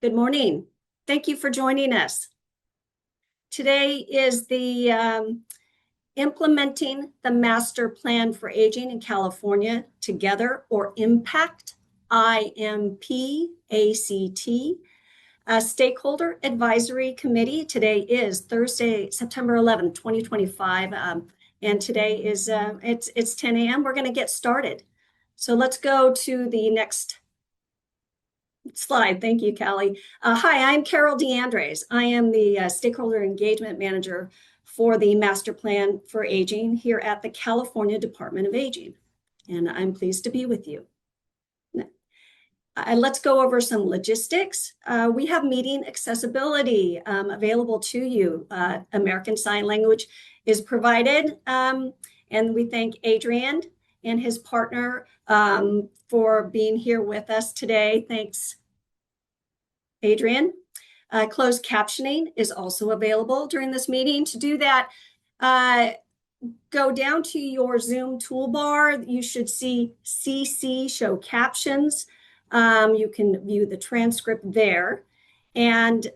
Good morning. Thank you for joining us. Today is the Implementing the Master Plan for Aging in California Together, or IMPACT, IMPACT, Stakeholder Advisory Committee. Today is Thursday, September 11th, 2025, and today is it's 10 a.m. We're going to get started. So let's go to the next slide. Thank you, Callie. Hi, I'm Carol DeAndres. I am the Stakeholder Engagement Manager for the Master Plan for Aging here at the California Department of Aging, and I'm pleased to be with you. Let's go over some logistics. We have meeting accessibility available to you. American Sign Language is provided, and we thank Adrian and his partner for being here with us today. Thanks, Adrian. Closed captioning is also available during this meeting. To do that, go down to your Zoom toolbar. You should see CC, show captions. You can view the transcript there. And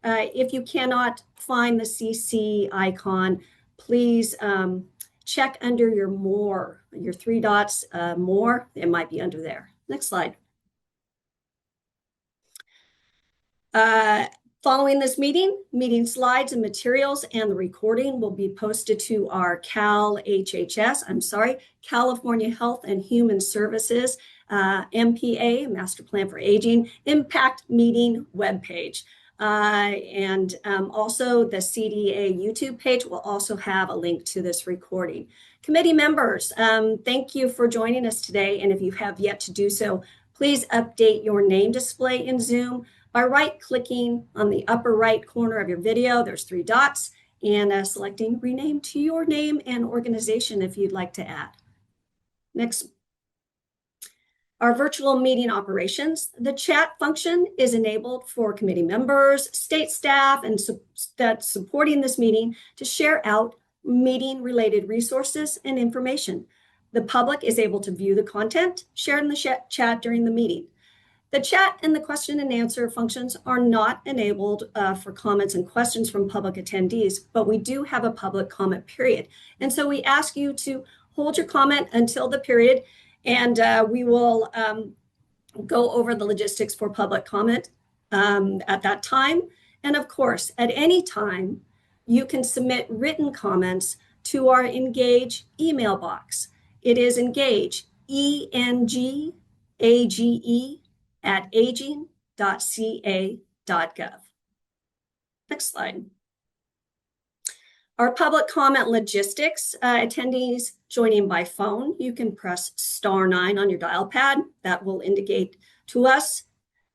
if you cannot find the CC icon, please check under your more, your three dots, more. It might be under there. Next slide. Following this meeting slides and materials and the recording will be posted to our California Health and Human Services, MPA, Master Plan for Aging, Impact Meeting webpage. And also the CDA YouTube page will also have a link to this recording. Committee members, thank you for joining us today. And if you have yet to do so, please update your name display in Zoom by right-clicking on the upper right corner of your video. There's three dots, and selecting rename to your name and organization if you'd like to add. Next. Our virtual meeting operations. The chat function is enabled for committee members, state staff, and that's supporting this meeting to share out meeting-related resources and information. The public is able to view the content shared in the chat during the meeting. The chat and the question and answer functions are not enabled for comments and questions from public attendees, but we do have a public comment period. And so we ask you to hold your comment until the period, and we will go over the logistics for public comment at that time. And of course, at any time, you can submit written comments to our Engage email box. It is Engage, ENGAGE, at aging.ca.gov. Next slide. Our public comment logistics, attendees joining by phone, you can press *9 on your dial pad. That will indicate to us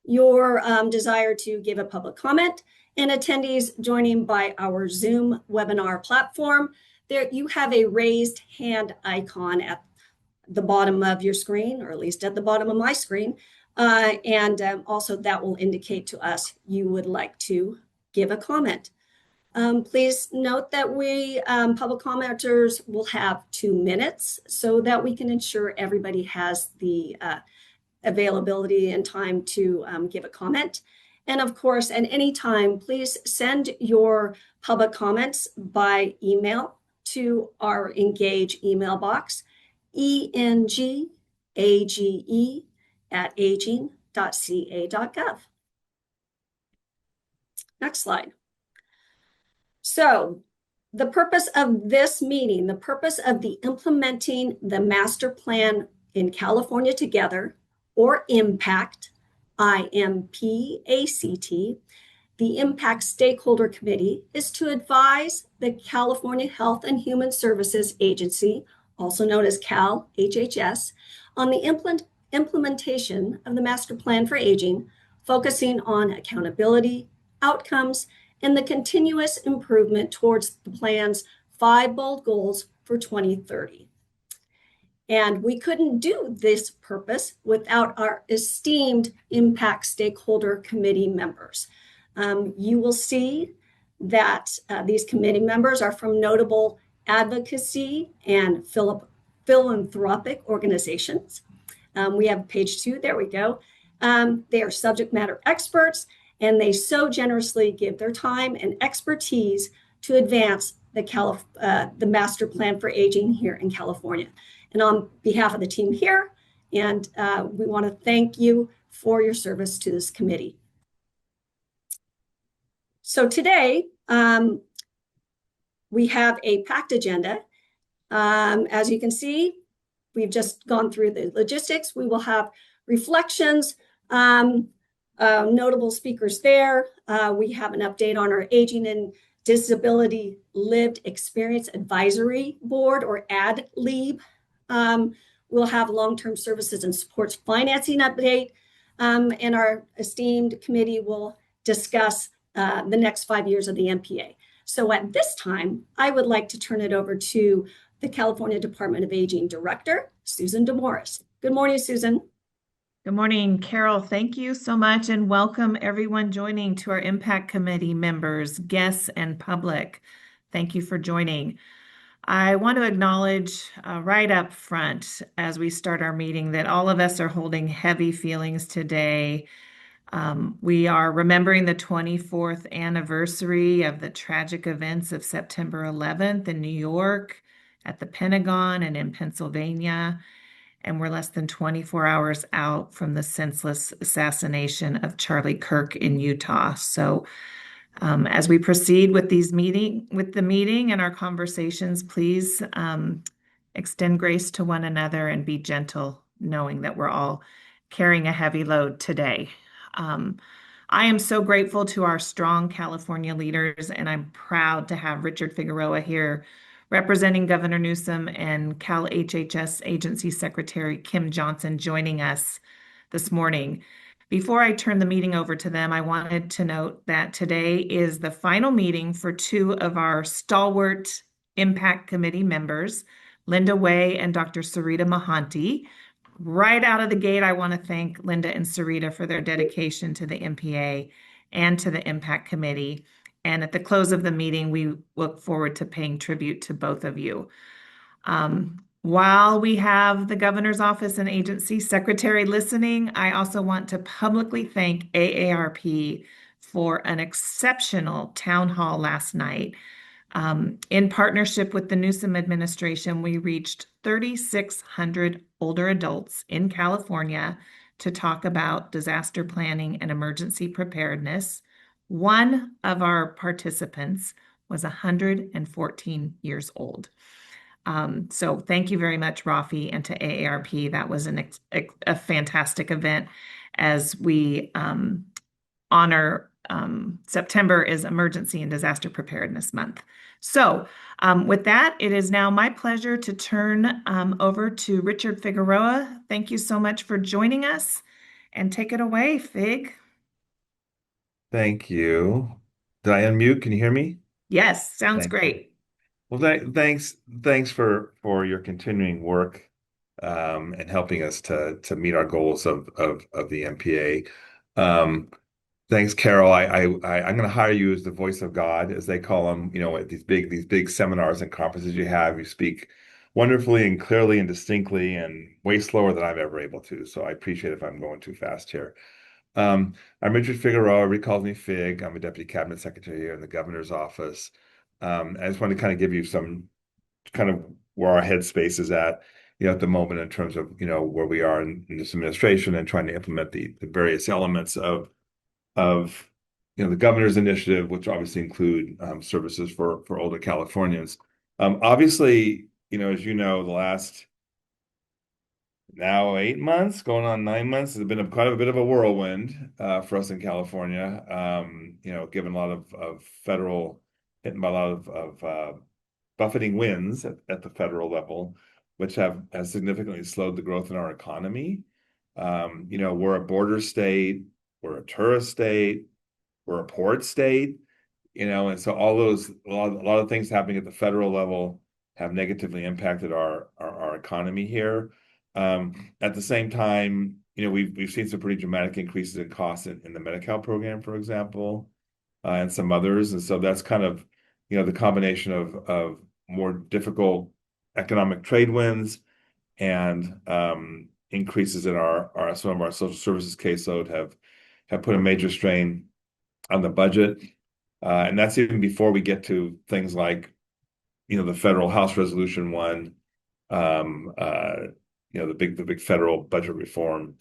your desire to give a public comment. And attendees joining by our Zoom webinar platform, there you have a raised hand icon at the bottom of your screen, or at least at the bottom of my screen. And also that will indicate to us you would like to give a comment. Please note that we public commenters will have 2 minutes so that we can ensure everybody has the availability and time to give a comment. And of course, at any time, please send your public comments by email to our Engage email box, ENGAGE at aging.ca.gov. Next slide. So the purpose of this meeting, the purpose of the Implementing the Master Plan in California Together, or IMPACT, IMPACT, the Impact Stakeholder Committee, is to advise the California Health and Human Services Agency, also known as Cal HHS, on the implementation of the Master Plan for Aging, focusing on accountability, outcomes, and the continuous improvement towards the plan's 5 bold goals for 2030. And we couldn't do this purpose without our esteemed Impact Stakeholder Committee members. You will see that these committee members are from notable advocacy and philanthropic organizations. We have page 2, there we go. They are subject matter experts, and they so generously give their time and expertise to advance the master plan for aging here in California. And on behalf of the team here, and we want to thank you for your service to this committee. So today, we have a packed agenda. As you can see, we've just gone through the logistics. We will have reflections, notable speakers there. We have an update on our Aging and Disability Lived Experience Advisory Board, or ADLIB. We'll have long-term services and supports financing update, and our esteemed committee will discuss the next 5 years of the MPA. So at this time, I would like to turn it over to the California Department of Aging Director, Susan DeMorris. Good morning, Susan. Good morning, Carol. Thank you so much, and welcome everyone joining to our Impact Committee members, guests, and public. Thank you for joining. I want to acknowledge right up front as we start our meeting that all of us are holding heavy feelings today. We are remembering the 24th anniversary of the tragic events of September 11th in New York, at the Pentagon, and in Pennsylvania. And we're less than 24 hours out from the senseless assassination of Charlie Kirk in Utah. So as we proceed with the meeting and our conversations, please extend grace to one another and be gentle, knowing that we're all carrying a heavy load today. I am so grateful to our strong California leaders, and I'm proud to have Richard Figueroa here representing Governor Newsom and Cal HHS Agency Secretary Kim Johnson joining us this morning. Before I turn the meeting over to them, I wanted to note that today is the final meeting for two of our stalwart Impact Committee members, Linda Way and Dr. Sarita Mahanti. Right out of the gate, I want to thank Linda and Sarita for their dedication to the MPA and to the Impact Committee. And at the close of the meeting, we look forward to paying tribute to both of you. While we have the governor's office and agency secretary listening, I also want to publicly thank AARP for an exceptional town hall last night. In partnership with the Newsom administration, we reached 3,600 older adults in California to talk about disaster planning and emergency preparedness. One of our participants was 114 years old. So thank you very much, Rafi, and to AARP. That was a fantastic event as we honor September is Emergency and Disaster Preparedness Month. So with that, it is now my pleasure to turn over to Richard Figueroa. Thank you so much for joining us, and take it away, Fig. Thank you. Did I unmute? Can you hear me? Yes, sounds Thank you. great. Well, thanks for your continuing work and helping us to meet our goals of the MPA. Thanks, Carol. I'm going to hire you as the voice of God, as they call them. You know, at these big seminars and conferences you have, you speak wonderfully and clearly and distinctly, and way slower than I'm ever able to. So I appreciate if I'm going too fast here. I'm Richard Figueroa. Everybody calls me Fig. I'm a deputy cabinet secretary here in the governor's office. I just want to kind of give you some kind of where our headspace is at, at the moment in terms of, where we are in this administration and trying to implement the various elements of the governor's initiative, which obviously include services for older Californians. Obviously, as you know, the last now 8 months, going on 9 months, has been quite a bit of a whirlwind for us in California. Given a lot of federal, hitting by a lot of buffeting winds at the federal level, which has significantly slowed the growth in our economy. We're a border state, we're a tourist state, we're a port state, and so a lot of things happening at the federal level have negatively impacted our economy here. At the same time, we've seen some pretty dramatic increases in costs in the Medi-Cal program, for example, and some others. And so that's kind of, the combination of more difficult economic trade winds and increases in some of our social services caseload have put a major strain on the budget. And that's even before we get to things like, the federal House Resolution 1, the big federal budget reform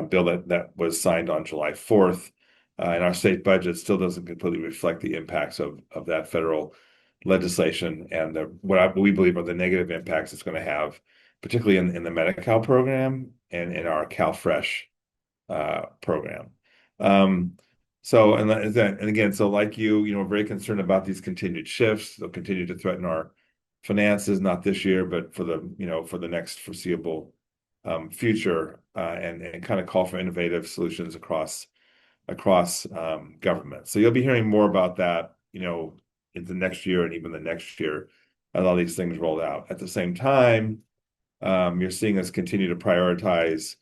bill that was signed on July 4th. And our state budget still doesn't completely reflect the impacts of that federal legislation and what we believe are the negative impacts it's going to have, particularly in the Medi-Cal program and in our CalFresh program. And again, so like we're very concerned about these continued shifts. They'll continue to threaten our finances, not this year, but for the next foreseeable future, and kind of call for innovative solutions across government. So you'll be hearing more about that, into next year and even the next year as all these things roll out. At the same time, you're seeing us continue to prioritize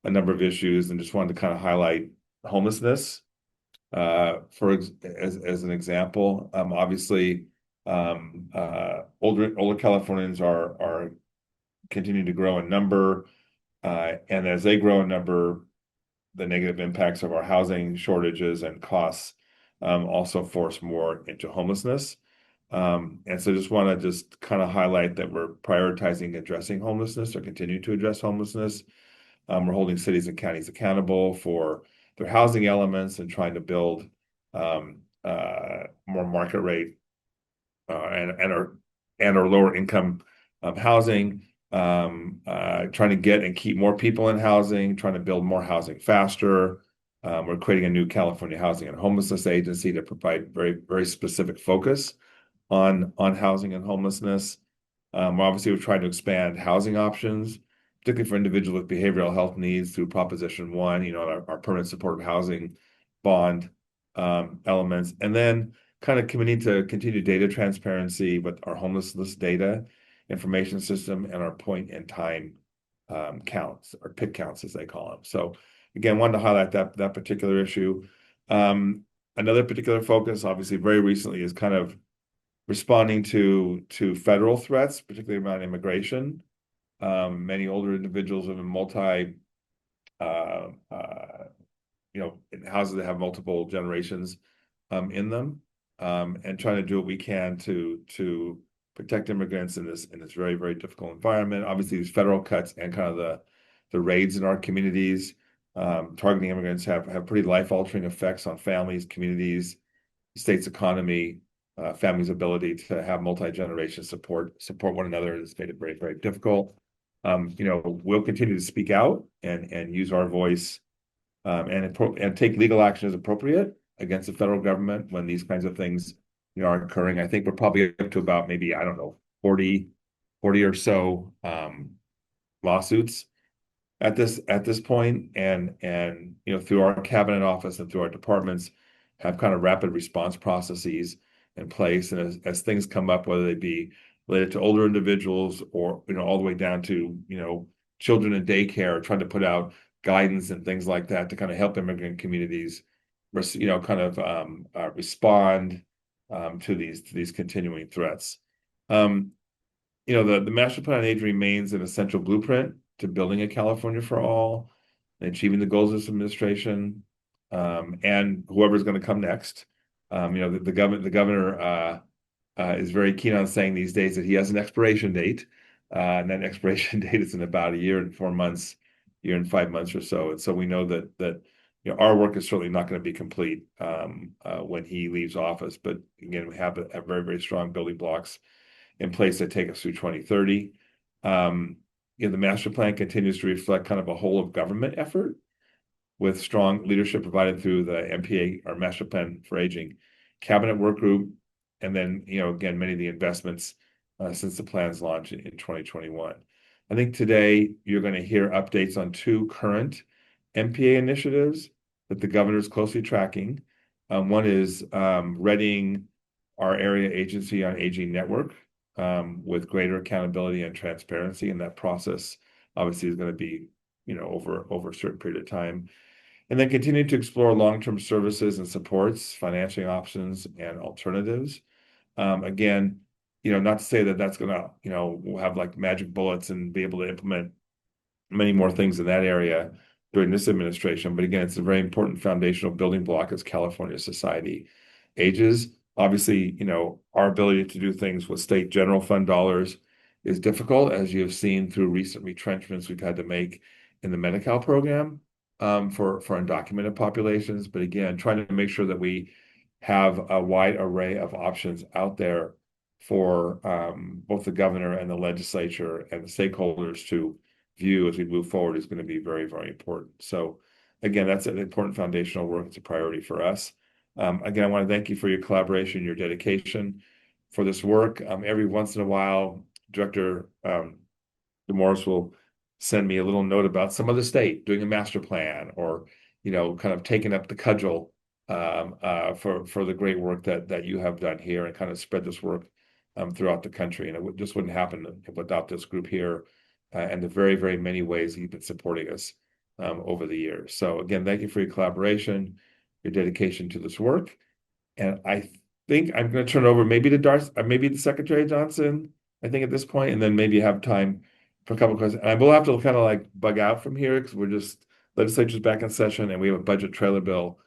a number of issues, and just wanted to kind of highlight homelessness as an example. Obviously, older Californians are continuing to grow in number, and as they grow in number, the negative impacts of our housing shortages and costs also force more into homelessness. And so just want to just kind of highlight that we're prioritizing addressing homelessness or continue to address homelessness. We're holding cities and counties accountable for their housing elements and trying to build more market rate and our lower income housing, trying to get and keep more people in housing, trying to build more housing faster. We're creating a new California Housing and Homelessness Agency to provide very, very specific focus on housing and homelessness. Obviously, we're trying to expand housing options, particularly for individuals with behavioral health needs through Proposition 1, our permanent supportive housing bond elements. And then kind of committing to continued data transparency with our homelessness data information system and our point in time counts, or PIC counts as they call them. So again, wanted to highlight that particular issue. Another particular focus, obviously, very recently is kind of responding to federal threats, particularly around immigration. Many older individuals live in in houses that have multiple generations in them, and trying to do what we can to protect immigrants in this very, very difficult environment. Obviously, these federal cuts and kind of the raids in our communities targeting immigrants have pretty life-altering effects on families, communities, the state's economy, families' ability to have multi-generation support one another has made it very, very difficult. We'll continue to speak out and use our voice and take legal action as appropriate against the federal government when these kinds of things are occurring. I think we're probably up to about maybe, I don't know, 40 or so lawsuits at this point, and through our cabinet office and through our departments have kind of rapid response processes in place. And as things come up, whether they be related to older individuals or all the way down to children in daycare, trying to put out guidance and things like that to kind of help immigrant communities respond to these continuing threats. The Master Plan on Aging remains an essential blueprint to building a California for all and achieving the goals of this administration, and whoever's going to come next. The governor is very keen on saying these days that he has an expiration date, and that expiration date is in about a year and 4 months, year and 5 months or so. And so we know that our work is certainly not going to be complete when he leaves office. But again, we have very, very strong building blocks in place that take us through 2030. The master plan continues to reflect kind of a whole of government effort with strong leadership provided through the MPA, our Master Plan for Aging Cabinet Work Group, and then, again, many of the investments since the plan's launch in 2021. I think today you're going to hear updates on 2 current MPA initiatives that the governor is closely tracking. One is readying our area agency on aging network with greater accountability and transparency, and that process obviously is going to be over a certain period of time. And then continue to explore long-term services and supports, financing options, and alternatives. Again, not to say that that's going to we'll have like magic bullets and be able to implement many more things in that area during this administration. But again, it's a very important foundational building block as California society ages. Obviously, our ability to do things with state general fund dollars is difficult, as you have seen through recent retrenchments we've had to make in the Medi-Cal program for undocumented populations. But again, trying to make sure that we have a wide array of options out there for both the governor and the legislature and the stakeholders to view as we move forward is going to be very, very important. So again, that's an important foundational work. It's a priority for us. Again, I want to thank you for your collaboration, your dedication for this work. Every once in a while, Director DeMorris will send me a little note about some other state doing a master plan or, kind of taking up the cudgel for the great work that you have done here and kind of spread this work throughout the country. And it just wouldn't happen without this group here and the very, very many ways you've been supporting us over the years. So again, thank you for your collaboration, your dedication to this work. And I think I'm going to turn it over maybe to Darcy, maybe to Secretary Johnson, I think at this point, and then maybe have time for a couple of questions. And I will have to kind of like bug out from here because legislature's back in session and we have a budget trailer bill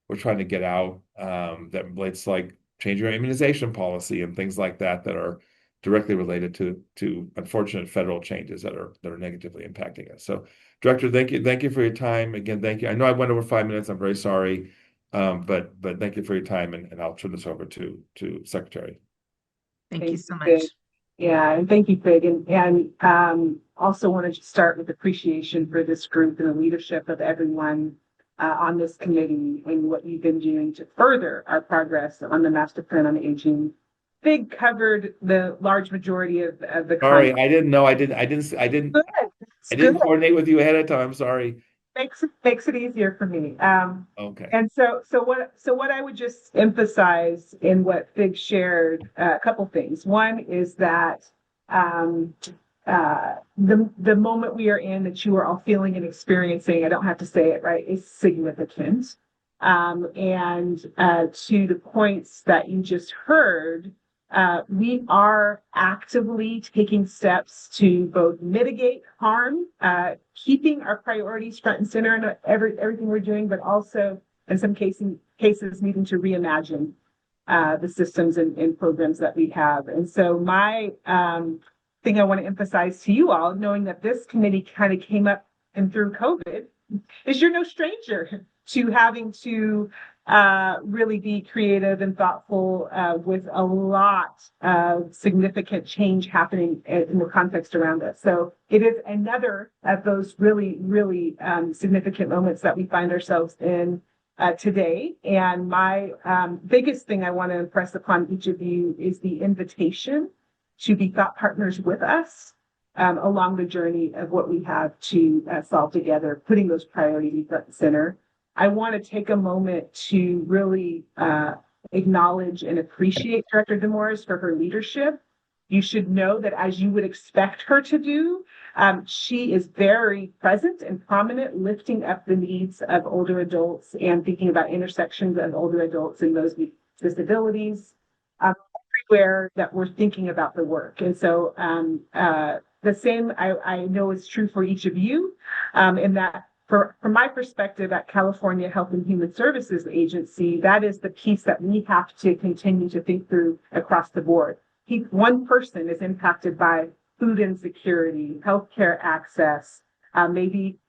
we're trying to get out that relates like changing our immunization policy and things like that are directly related to unfortunate federal changes that are negatively impacting us. So, Director, thank you for your time. Again, thank you. I know I went over 5 minutes. I'm very sorry, but thank you for your time, and I'll turn this over to Secretary. Thank you so much. Fig. Yeah, and thank you, Fig. And also wanted to start with appreciation for this group and the leadership of everyone on this committee and what you've been doing to further our progress on the Master Plan on Aging. Fig covered the large majority of the. Sorry, I didn't know. I didn't coordinate with you ahead of time. I'm sorry. Makes it easier for me. Okay. And so what I would just emphasize in what Fig shared, a couple things. One is that the moment we are in that you are all feeling and experiencing, I don't have to say it, right, is significant. And to the points that you just heard, we are actively taking steps to both mitigate harm, keeping our priorities front and center in everything we're doing, but also in some cases needing to reimagine the systems and programs that we have. And so my thing I want to emphasize to you all, knowing that this committee kind of came up and through COVID, is you're no stranger to having to really be creative and thoughtful with a lot of significant change happening in the context around us. So it is another of those really, really significant moments that we find ourselves in today. And my biggest thing I want to impress upon each of you is the invitation to be thought partners with us along the journey of what we have to solve together, putting those priorities front and center. I want to take a moment to really acknowledge and appreciate Director DeMorris for her leadership. You should know that, as you would expect her to do, she is very present and prominent, lifting up the needs of older adults and thinking about intersections of older adults and those with disabilities everywhere that we're thinking about the work. And so the same I know is true for each of you, in that from my perspective at California Health and Human Services Agency, that is the piece that we have to continue to think through across the board. One person is impacted by food insecurity, healthcare access, maybe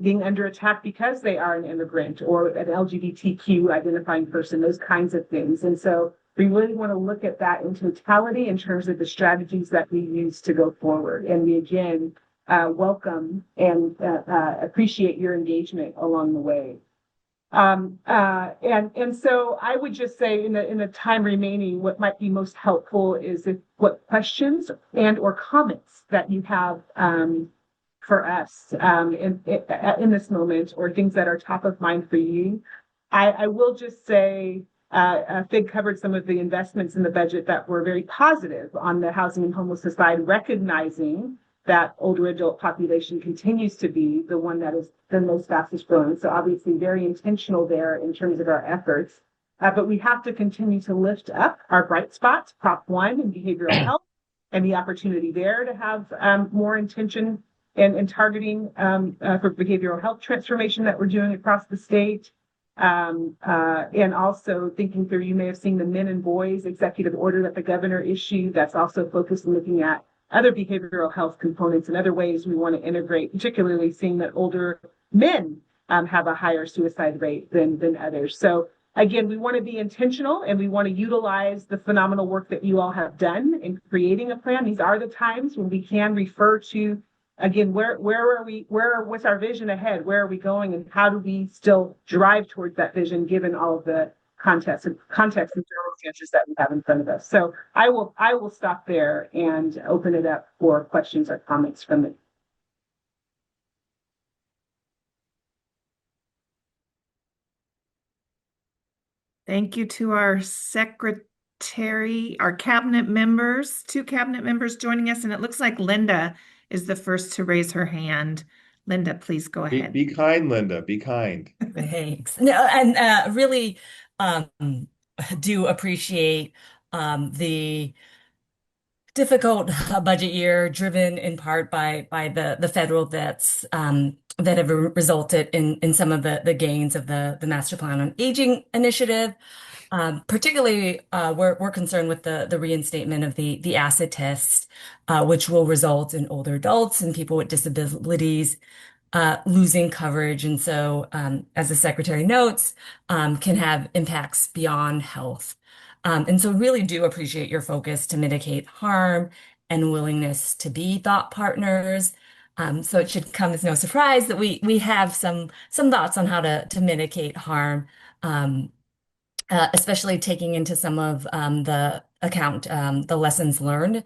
being under attack because they are an immigrant or an LGBTQ identifying person, those kinds of things. And so we really want to look at that in totality in terms of the strategies that we use to go forward. And we again welcome and appreciate your engagement along the way. And so I would just say in the time remaining, what might be most helpful is what questions and or comments that you have for us in this moment, or things that are top of mind for you. I will just say Fig covered some of the investments in the budget that were very positive on the housing and homelessness side, recognizing that older adult population continues to be the one that is the most fastest growing. So obviously very intentional there in terms of our efforts. But we have to continue to lift up our bright spots, Prop 1 and behavioral health, and the opportunity there to have more intention and targeting for behavioral health transformation that we're doing across the state. And also thinking through, you may have seen the men and boys executive order that the governor issued that's also focused on looking at other behavioral health components and other ways we want to integrate, particularly seeing that older men have a higher suicide rate than others. So again, we want to be intentional and we want to utilize the phenomenal work that you all have done in creating a plan. These are the times when we can refer to, again, what's our vision ahead? Where are we going? And how do we still drive towards that vision given all of the context and circumstances that we have in front of us? So I will stop there and open it up for questions or comments from the. Thank you to our secretary, our cabinet members, 2 cabinet members joining us, and it looks like Linda is the first to raise her hand. Linda, please go ahead. Be kind, Linda. Be kind. Thanks. No, and really do appreciate the difficult budget year, driven in part by the federal debts that have resulted in some of the gains of the Master Plan on Aging initiative. Particularly, we're concerned with the reinstatement of the acid test, which will result in older adults and people with disabilities losing coverage. And so, as the secretary notes, can have impacts beyond health. And so really do appreciate your focus to mitigate harm and willingness to be thought partners. So it should come as no surprise that we have some thoughts on how to mitigate harm, especially taking into some of the account the lessons learned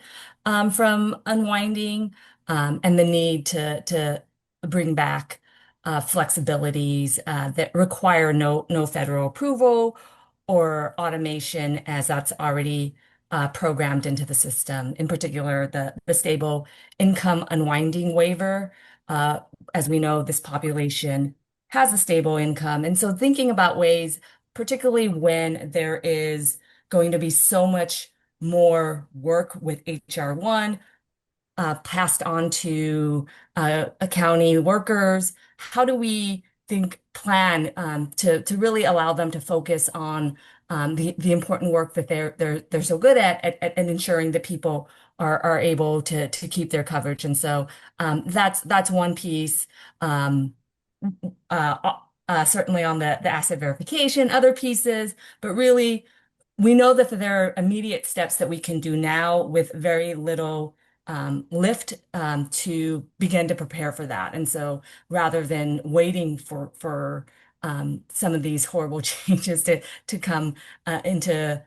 from unwinding and the need to bring back flexibilities that require no federal approval or automation, as that's already programmed into the system. In particular, the stable income unwinding waiver. As we know, this population has a stable income. And so thinking about ways, particularly when there is going to be so much more work with HR1 passed on to county workers, how do we plan to really allow them to focus on the important work that they're so good at ensuring that people are able to keep their coverage. And so that's one piece. Certainly on the asset verification, other pieces, but really we know that there are immediate steps that we can do now with very little lift to begin to prepare for that. And so rather than waiting for some of these horrible changes to come into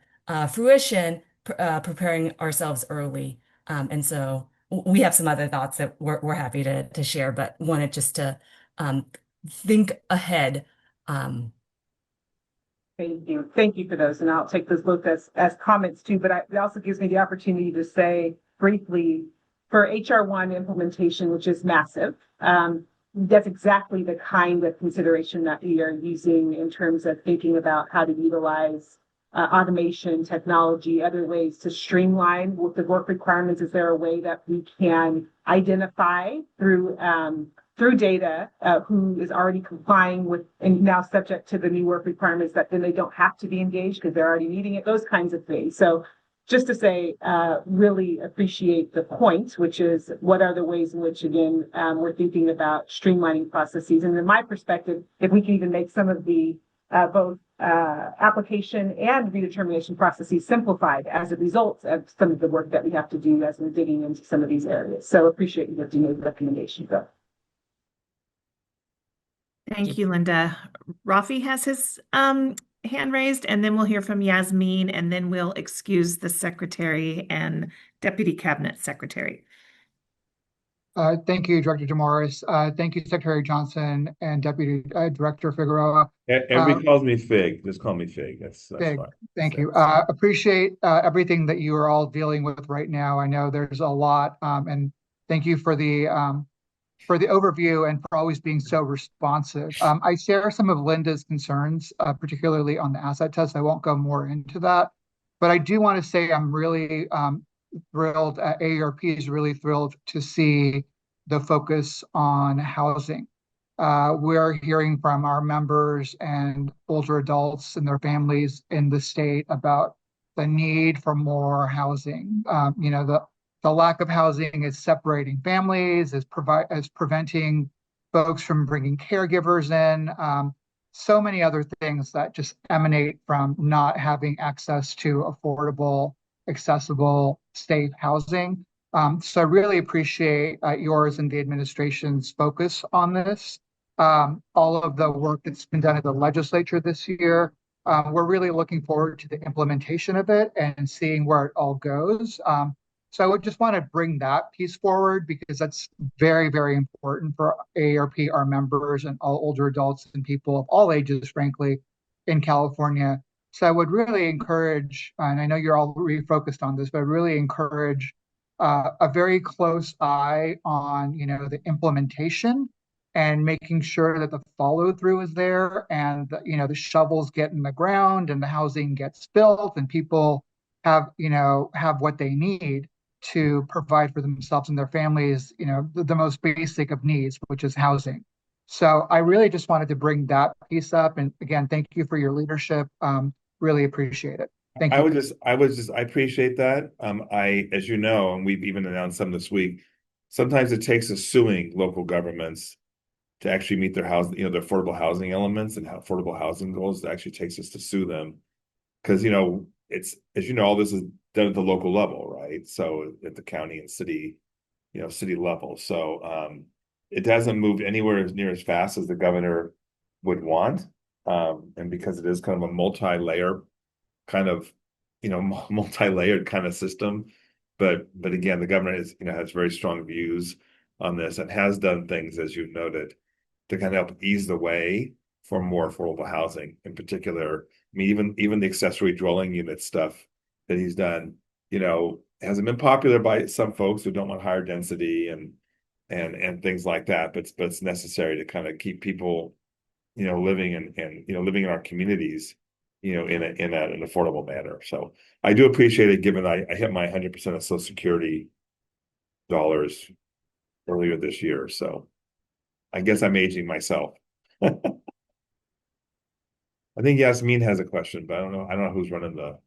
fruition, preparing ourselves early. And so we have some other thoughts that we're happy to share, but wanted just to think ahead. Thank you. Thank you for those. And I'll take those both as comments too, but it also gives me the opportunity to say briefly for HR1 implementation, which is massive. That's exactly the kind of consideration that we are using in terms of thinking about how to utilize automation, technology, other ways to streamline with the work requirements. Is there a way that we can identify through data who is already complying with and now subject to the new work requirements, that then they don't have to be engaged because they're already meeting it, those kinds of things. So just to say, really appreciate the point, which is what are the ways in which, again, we're thinking about streamlining processes. And in my perspective, if we can even make some of the both application and redetermination processes simplified as a result of some of the work that we have to do as we're digging into some of these areas. So appreciate you lifting those recommendations up. Thank you, Linda. Rafi has his hand raised, and then we'll hear from Yasmin, and then we'll excuse the secretary and deputy cabinet secretary. Thank you, Director Damaris. Thank you, Secretary Johnson and Deputy Director Figueroa. Everybody calls me Fig. Just call me Fig. That's Fig. fine. Thank you. Appreciate everything that you are all dealing with right now. I know there's a lot, and thank you for the overview and for always being so responsive. I share some of Linda's concerns, particularly on the asset test. I won't go more into that, but I do want to say I'm really thrilled. AARP is really thrilled to see the focus on housing. We're hearing from our members and older adults and their families in the state about the need for more housing. The lack of housing is separating families, is preventing folks from bringing caregivers in. So many other things that just emanate from not having access to affordable, accessible, safe housing. So I really appreciate yours and the administration's focus on this. All of the work that's been done at the legislature this year. We're really looking forward to the implementation of it and seeing where it all goes. So I would just want to bring that piece forward because that's very, very important for AARP, our members, and all older adults and people of all ages, frankly, in California. So I would really encourage, and I know you're all really focused on this, but I really encourage a very close eye on, the implementation and making sure that the follow through is there and the shovels get in the ground and the housing gets built and people have what they need to provide for themselves and their families, the most basic of needs, which is housing. So I really just wanted to bring that piece up. And again, thank you for your leadership. Really appreciate it. Thank you. I appreciate that. As you know, and we've even announced some this week, sometimes it takes us suing local governments to actually meet their housing, their affordable housing elements and affordable housing goals. It actually takes us to sue them because, it's, as you know, all this is done at the local level, right? So at the county and city, city level. So it hasn't moved anywhere as near as fast as the governor would want. And because it is kind of a multi-layer kind of, multi-layered kind of system. But again, the governor has very strong views on this and has done things, as you noted, to kind of help ease the way for more affordable housing. In particular, I mean, even the accessory dwelling unit stuff that he's done, hasn't been popular by some folks who don't want higher density and things like that. But it's necessary to kind of keep people, living and living in our communities, in an affordable manner. So I do appreciate it, given I hit my 100% of Social Security dollars earlier this year. So I guess I'm aging myself. I think Yasmin has a question, but I don't know who's running the.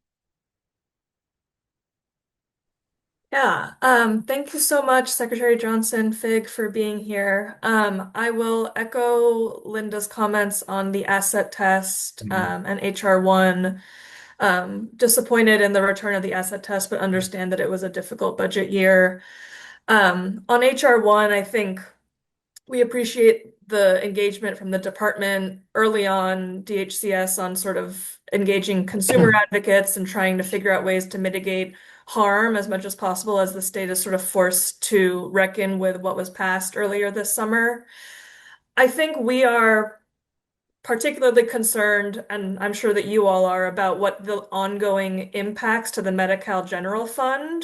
Yeah, thank you so much, Secretary Johnson, Fig, for being here. I will echo Linda's comments on the asset test and HR 1. Disappointed in the return of the asset test, but understand that it was a difficult budget year. On HR 1, I think we appreciate the engagement from the department early on, DHCS, on sort of engaging consumer advocates and trying to figure out ways to mitigate harm as much as possible as the state is sort of forced to reckon with what was passed earlier this summer. I think we are particularly concerned, and I'm sure that you all are, about what the ongoing impacts to the Medi-Cal General Fund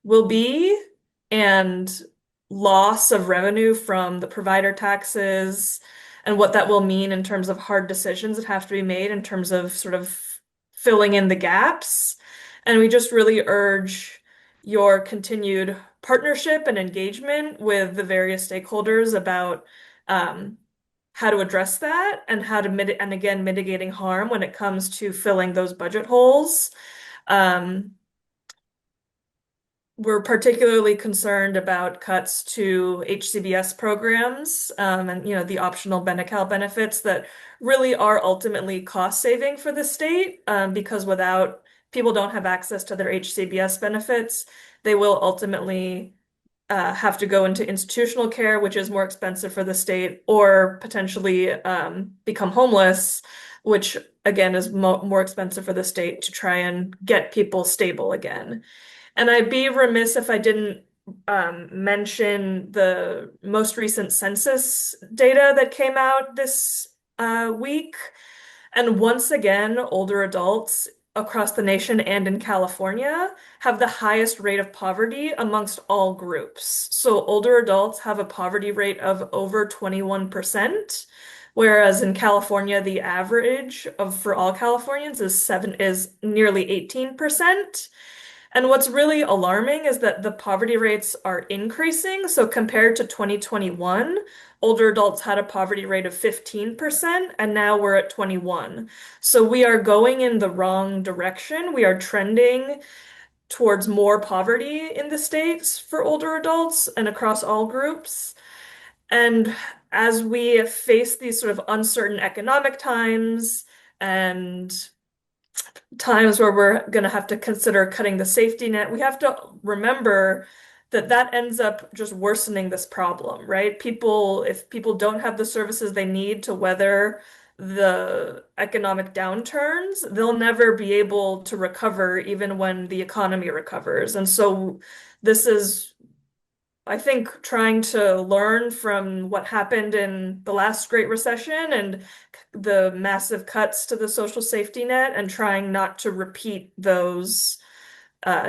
will be, and loss of revenue from the provider taxes, and what that will mean in terms of hard decisions that have to be made in terms of sort of filling in the gaps. And we just really urge your continued partnership and engagement with the various stakeholders about how to address that and how to mitigating harm when it comes to filling those budget holes. We're particularly concerned about cuts to HCBS programs and the optional Medi-Cal benefits that really are ultimately cost saving for the state because without people don't have access to their HCBS benefits, they will ultimately have to go into institutional care, which is more expensive for the state, or potentially become homeless, which again is more expensive for the state to try and get people stable again. And I'd be remiss if I didn't mention the most recent census data that came out this week. And once again, older adults across the nation and in California have the highest rate of poverty amongst all groups. So older adults have a poverty rate of over 21%, whereas in California, the average for all Californians is nearly 18%. And what's really alarming is that the poverty rates are increasing. So compared to 2021, older adults had a poverty rate of 15%, and now we're at 21. So we are going in the wrong direction. We are trending towards more poverty in the States for older adults and across all groups. And as we face these sort of uncertain economic times and times where we're going to have to consider cutting the safety net, we have to remember that that ends up just worsening this problem, right? If people don't have the services they need to weather the economic downturns, they'll never be able to recover even when the economy recovers. And so this is, I think, trying to learn from what happened in the last Great Recession and the massive cuts to the social safety net and trying not to repeat those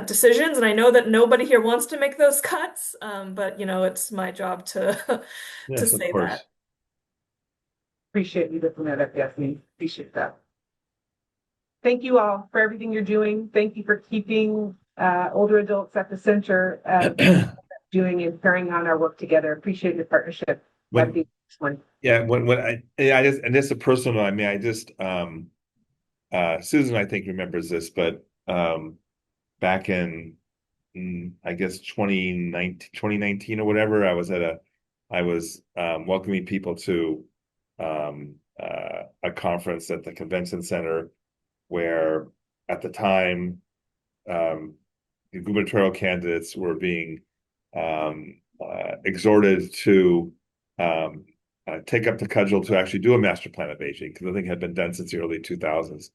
decisions. And I know that nobody here wants to make those cuts, but it's my job to to Yes, of say course. that. Appreciate you lifting that up, Yasmin. Appreciate that. Thank you all for everything you're doing. Thank you for keeping older adults at the center of doing and carrying on our work together. Appreciate your partnership. That'd be the next one. Yeah, when I just, and this is a personal, I mean, I just Susan, I think, remembers this, but back in I guess 2019 or whatever, I was welcoming people to a conference at the convention center where at the time the gubernatorial candidates were being exhorted to take up the cudgel to actually do a master plan of aging, because nothing had been done since the early 2000s.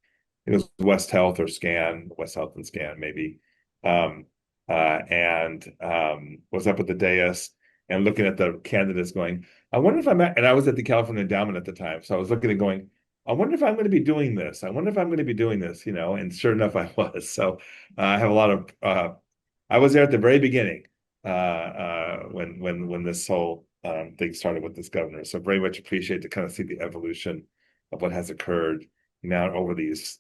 It was West Health or Scan, West Health and Scan, maybe. And was up at the dais and looking at the candidates going, I wonder if and I was at the California Endowment at the time. So I was looking and going, I wonder if I'm going to be doing this. I wonder if I'm going to be doing this, and sure enough, I was. So I have a lot of, I was there at the very beginning when this whole thing started with this governor. So very much appreciate to kind of see the evolution of what has occurred now over these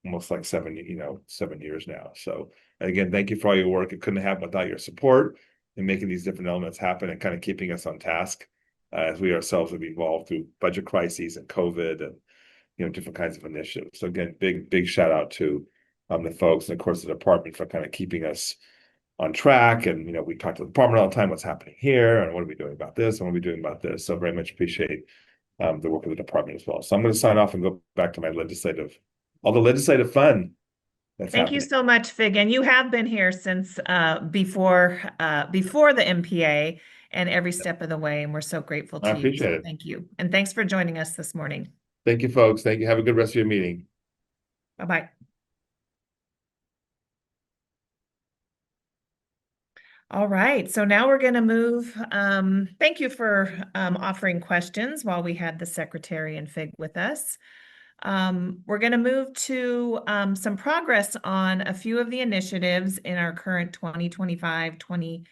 almost like 7 years now. So again, thank you for all your work. It couldn't happen without your support in making these different elements happen and kind of keeping us on task as we ourselves have evolved through budget crises and COVID and different kinds of initiatives. So again, big shout out to the folks and of course the department for kind of keeping us on track. And we talk to the department all the time, what's happening here and what are we doing about this and what are we doing about this. So very much appreciate the work of the department as well. So I'm going to sign off and go back to my all the legislative fun that's Thank happening. you so much, Fig. And you have been here since before the MPA and every step of the way, and we're so grateful to I you. appreciate it. Thank you. And thanks for joining us this morning. Thank you, folks. Thank you. Have a good rest of your meeting. Bye-bye. All right, so now we're going to move. Thank you for offering questions while we had the secretary and Fig with us. We're going to move to some progress on a few of the initiatives in our current 2025-2026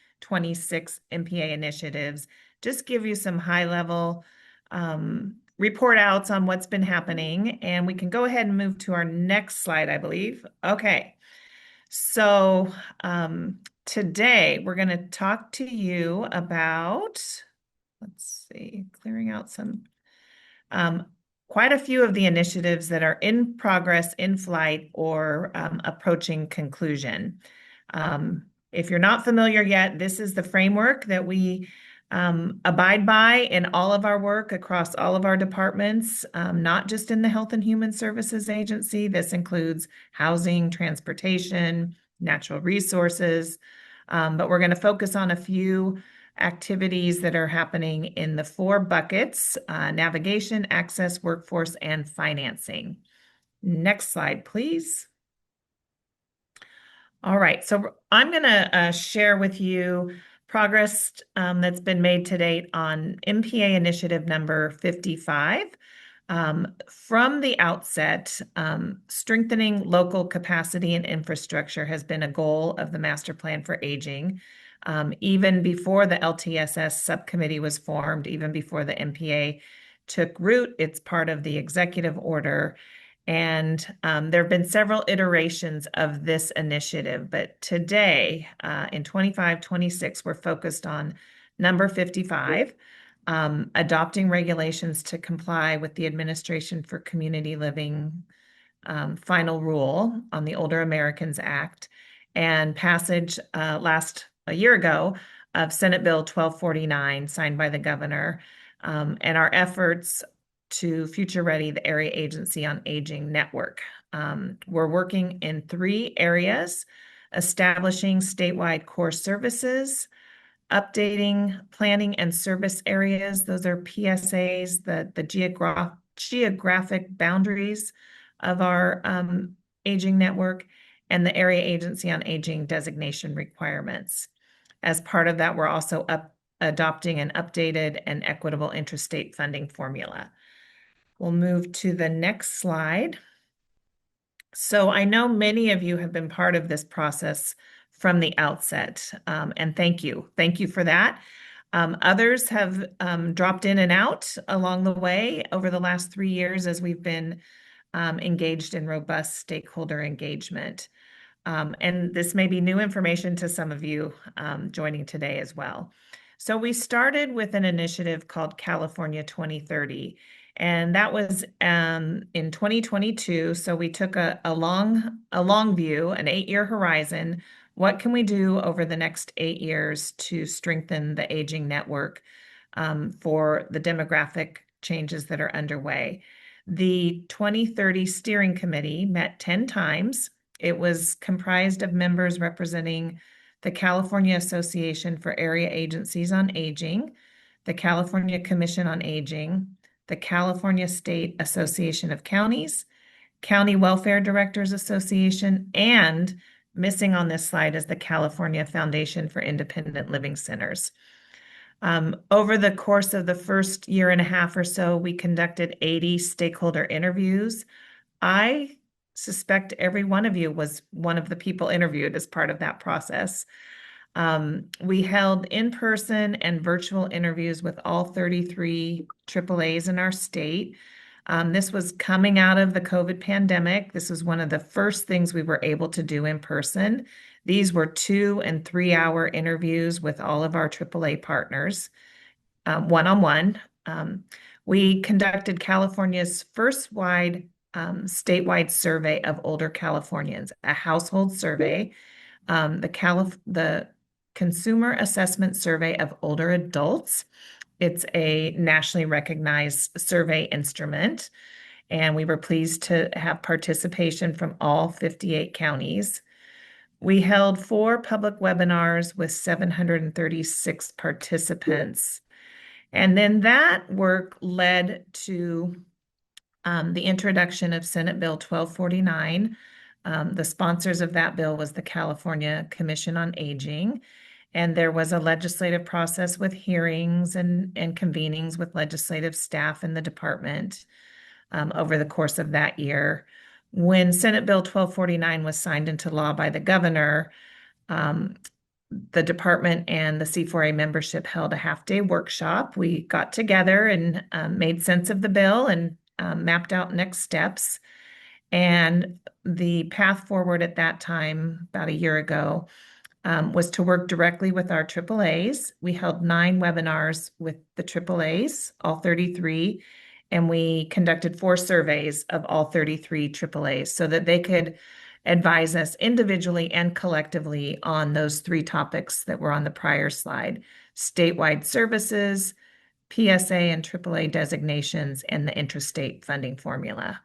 MPA initiatives. Just give you some high-level report outs on what's been happening, and we can go ahead and move to our next slide, I believe. Okay, so today we're going to talk to you about, let's see, clearing out some quite a few of the initiatives that are in progress, in flight, or approaching conclusion. If you're not familiar yet, this is the framework that we abide by in all of our work across all of our departments, not just in the Health and Human Services Agency. This includes housing, transportation, natural resources, but we're going to focus on a few activities that are happening in the 4 buckets: navigation, access, workforce, and financing. Next slide, please. All right, so I'm going to share with you progress that's been made to date on MPA initiative number 55. From the outset, strengthening local capacity and infrastructure has been a goal of the Master Plan for Aging. Even before the LTSS subcommittee was formed, even before the MPA took root, it's part of the executive order. And there have been several iterations of this initiative, but today, in 25-26, we're focused on number 55, adopting regulations to comply with the Administration for Community Living final rule on the Older Americans Act, and passage a year ago of Senate Bill 1249 signed by the governor, and our efforts to future ready the Area Agency on Aging network. We're working in 3 areas: establishing statewide core services, updating planning and service areas. Those are PSAs, the geographic boundaries of our aging network, and the Area Agency on Aging designation requirements. As part of that, we're also adopting an updated and equitable interstate funding formula. We'll move to the next slide. So I know many of you have been part of this process from the outset, and thank you. Thank you for that. Others have dropped in and out along the way over the last 3 years as we've been engaged in robust stakeholder engagement. And this may be new information to some of you joining today as well. So we started with an initiative called California 2030, and that was in 2022. So we took a long view, an 8-year horizon. What can we do over the next 8 years to strengthen the aging network for the demographic changes that are underway? The 2030 Steering Committee met 10 times. It was comprised of members representing the California Association for Area Agencies on Aging, the California Commission on Aging, the California State Association of Counties, County Welfare Directors Association, and missing on this slide is the California Foundation for Independent Living Centers. Over the course of the first year and a half or so, we conducted 80 stakeholder interviews. I suspect every one of you was one of the people interviewed as part of that process. We held in-person and virtual interviews with all 33 AAAs in our state. This was coming out of the COVID pandemic. This was one of the first things we were able to do in person. These were 2- and 3-hour interviews with all of our AAA partners, one-on-one. We conducted California's first statewide survey of older Californians, a household survey, the Consumer Assessment Survey of Older Adults. It's a nationally recognized survey instrument, and we were pleased to have participation from all 58 counties. We held 4 public webinars with 736 participants. And then that work led to the introduction of Senate Bill 1249. The sponsors of that bill was the California Commission on Aging. And there was a legislative process with hearings and convenings with legislative staff in the department over the course of that year. When Senate Bill 1249 was signed into law by the governor, the department and the C4A membership held a half-day workshop. We got together and made sense of the bill and mapped out next steps. And the path forward at that time, about a year ago, was to work directly with our AAAs. We held 9 webinars with the AAAs, all 33, and we conducted 4 surveys of all 33 AAAs so that they could advise us individually and collectively on those 3 topics that were on the prior slide: statewide services, PSA and AAA designations, and the interstate funding formula.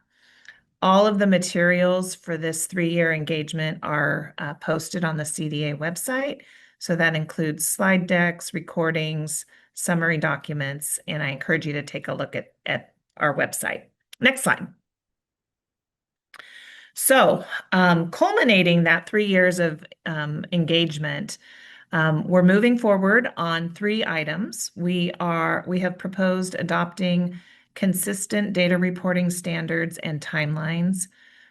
All of the materials for this 3-year engagement are posted on the CDA website. So that includes slide decks, recordings, summary documents, and I encourage you to take a look at our website. Next slide. So culminating that 3 years of engagement, we're moving forward on 3 items. We have proposed adopting consistent data reporting standards and timelines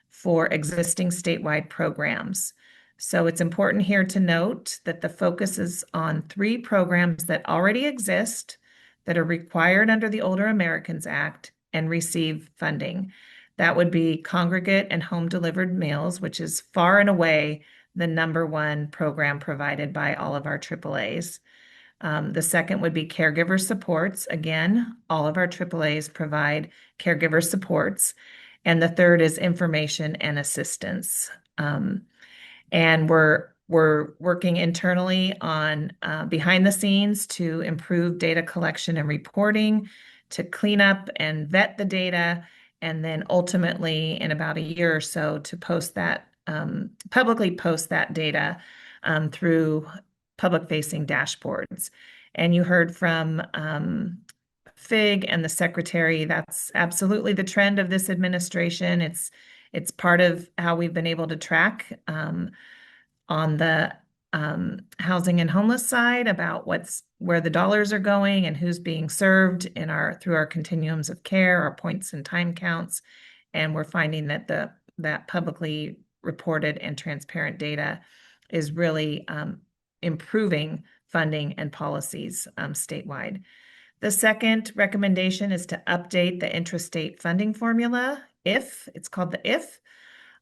for existing statewide programs. So it's important here to note that the focus is on 3 programs that already exist, that are required under the Older Americans Act and receive funding. That would be congregate and home delivered meals, which is far and away the #1 program provided by all of our AAAs. The second would be caregiver supports. Again, all of our AAAs provide caregiver supports. And the third is information and assistance. And we're working internally on behind the scenes to improve data collection and reporting, to clean up and vet the data, and then ultimately in about a year or so to post that publicly post that data through public-facing dashboards. And you heard from Fig and the secretary, that's absolutely the trend of this administration. It's part of how we've been able to track on the housing and homeless side about where the dollars are going and who's being served through our continuums of care, our points and time counts. And we're finding that that publicly reported and transparent data is really improving funding and policies statewide. The second recommendation is to update the intrastate funding formula, it's called the IF.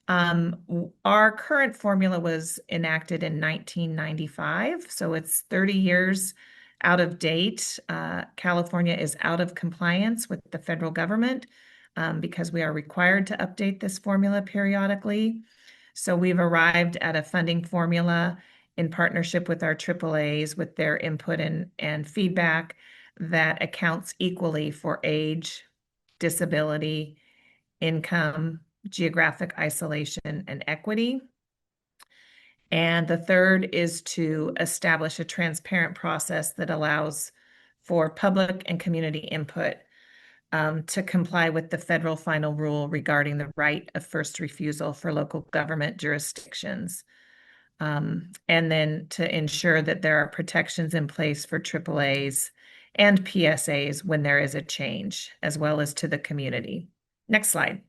Our current formula was enacted in 1995, so it's 30 years out of date. California is out of compliance with the federal government because we are required to update this formula periodically. So we've arrived at a funding formula in partnership with our AAAs with their input and feedback that accounts equally for age, disability, income, geographic isolation, and equity. And the third is to establish a transparent process that allows for public and community input to comply with the federal final rule regarding the right of first refusal for local government jurisdictions. And then to ensure that there are protections in place for AAAs and PSAs when there is a change, as well as to the community. Next slide.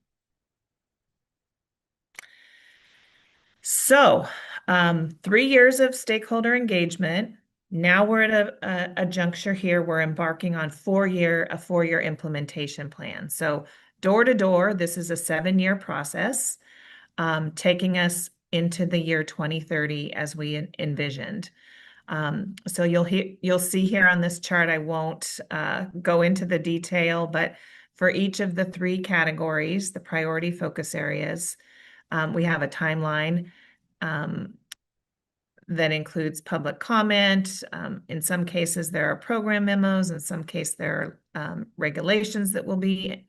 So 3 years of stakeholder engagement. Now we're at a juncture here. We're embarking on a 4-year implementation plan. So door to door, this is a 7-year process, taking us into the year 2030 as we envisioned. So you'll see here on this chart, I won't go into the detail, but for each of the 3 categories, the priority focus areas, we have a timeline that includes public comment. In some cases, there are program memos. In some cases, there are regulations that will be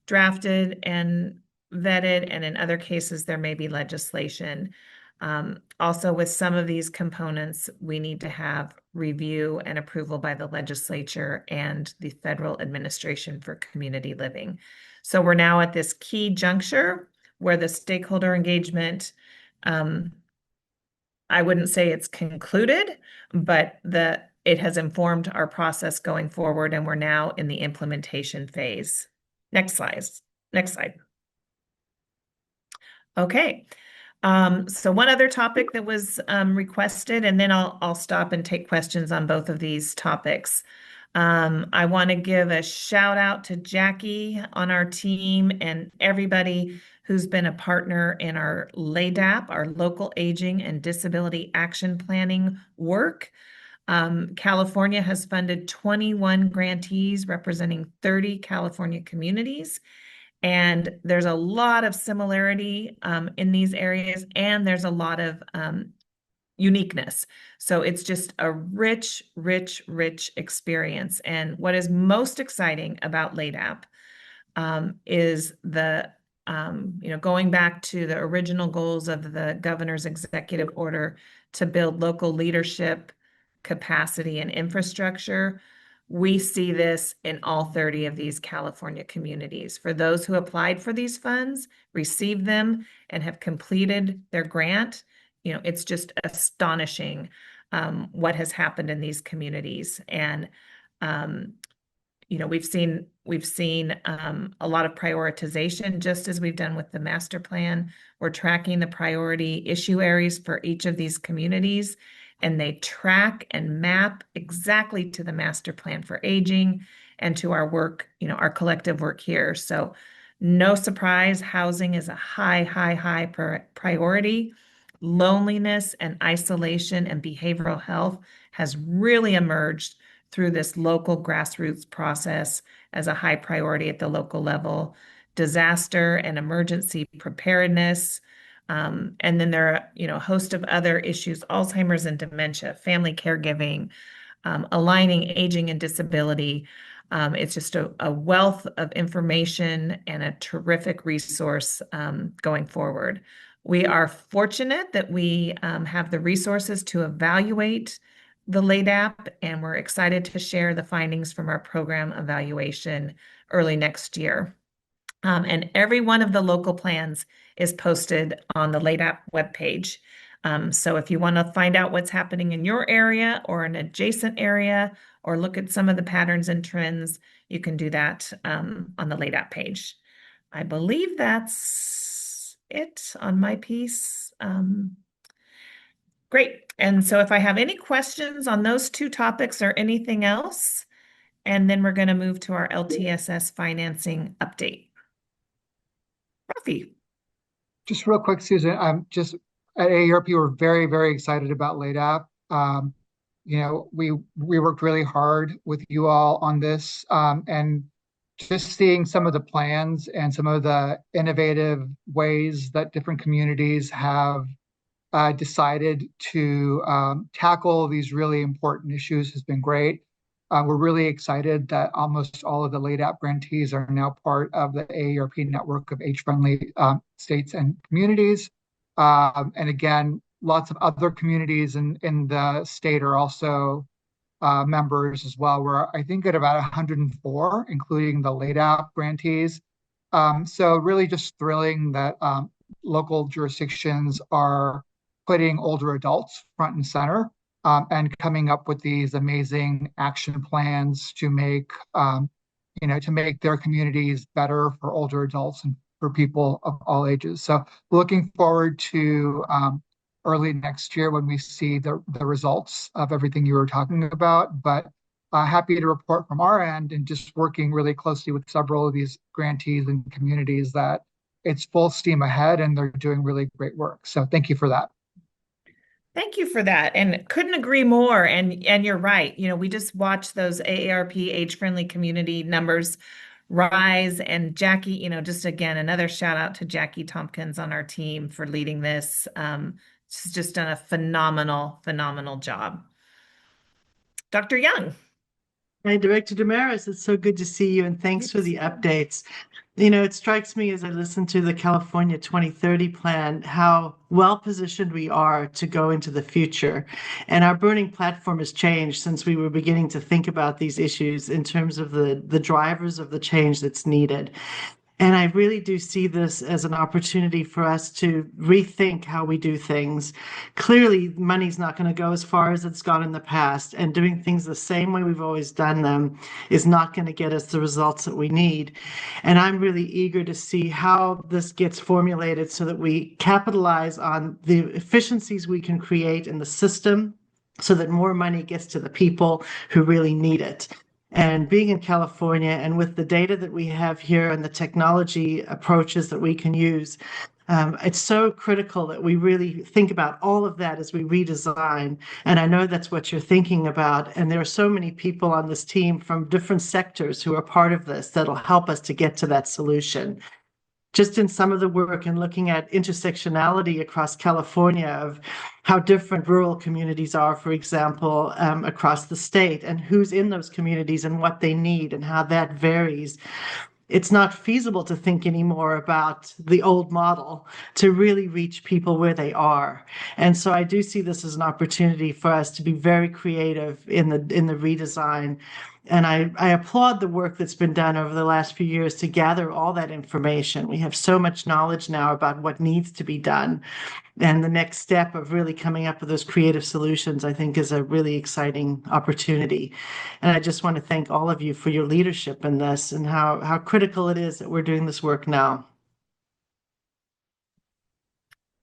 drafted and vetted. And in other cases, there may be legislation. Also, with some of these components, we need to have review and approval by the legislature and the Federal Administration for Community Living. So we're now at this key juncture where the stakeholder engagement, I wouldn't say it's concluded, but it has informed our process going forward, and we're now in the implementation phase. Next slide. Next slide. Okay. So one other topic that was requested, and then I'll stop and take questions on both of these topics. I want to give a shout out to Jackie on our team and everybody who's been a partner in our LADAP, our Local Aging and Disability Action Planning work. California has funded 21 grantees representing 30 California communities. And there's a lot of similarity in these areas, and there's a lot of uniqueness. So it's just a rich, rich, rich experience. And what is most exciting about LADAP is going back to the original goals of the governor's executive order to build local leadership, capacity, and infrastructure. We see this in all 30 of these California communities. For those who applied for these funds, received them, and have completed their grant, it's just astonishing what has happened in these communities. And we've seen a lot of prioritization, just as we've done with the master plan. We're tracking the priority issue areas for each of these communities, and they track and map exactly to the master plan for aging and to our work, our collective work here. So No surprise, housing is a high priority. Loneliness and isolation and behavioral health has really emerged through this local grassroots process as a high priority at the local level. Disaster and emergency preparedness. And then there are, a host of other issues, Alzheimer's and dementia, family caregiving, aligning aging and disability. It's just a wealth of information and a terrific resource going forward. We are fortunate that we have the resources to evaluate the LADAP, and we're excited to share the findings from our program evaluation early next year. And every one of the local plans is posted on the LADAP webpage. So if you want to find out what's happening in your area or an adjacent area, or look at some of the patterns and trends, you can do that on the LADAP page. I believe that's it on my piece. Great. And so if I have any questions on those two topics or anything else, and then we're going to move to our LTSS financing update. Rafi. Just real quick, Susan, just at AARP, we're very, very excited about LADAP. We worked really hard with you all on this, and just seeing some of the plans and some of the innovative ways that different communities have decided to tackle these really important issues has been great. We're really excited that almost all of the LADAP grantees are now part of the AARP network of age-friendly states and communities. And again, lots of other communities in the state are also members as well. We're, I think, at about 104, including the LADAP grantees. So really just thrilling that local jurisdictions are putting older adults front and center, and coming up with these amazing action plans to make their communities better for older adults and for people of all ages. So looking forward to early next year when we see the results of everything you were talking about. But happy to report from our end and just working really closely with several of these grantees and communities that it's full steam ahead and they're doing really great work. So thank you for that. Thank you for that, and couldn't agree more. And you're right. We just watched those AARP age-friendly community numbers rise. And Jackie, just again, another shout out to Jackie Tompkins on our team for leading this. She's just done a phenomenal job. Dr. Young. Hi, Director Damaris. It's so good to see you, and thanks for the updates. It strikes me as I listen to the California 2030 plan, how well positioned we are to go into the future. And our burning platform has changed since we were beginning to think about these issues in terms of the drivers of the change that's needed. And I really do see this as an opportunity for us to rethink how we do things. Clearly, money's not going to go as far as it's gone in the past, and doing things the same way we've always done them is not going to get us the results that we need. And I'm really eager to see how this gets formulated so that we capitalize on the efficiencies we can create in the system so that more money gets to the people who really need it. And being in California and with the data that we have here and the technology approaches that we can use, it's so critical that we really think about all of that as we redesign. And I know that's what you're thinking about. And there are so many people on this team from different sectors who are part of this that'll help us to get to that solution. Just in some of the work and looking at intersectionality across California of how different rural communities are, for example, across the state, and who's in those communities and what they need and how that varies. It's not feasible to think anymore about the old model to really reach people where they are. And so I do see this as an opportunity for us to be very creative in the redesign. And I applaud the work that's been done over the last few years to gather all that information. We have so much knowledge now about what needs to be done. And the next step of really coming up with those creative solutions, I think, is a really exciting opportunity. And I just want to thank all of you for your leadership in this and how critical it is that we're doing this work now.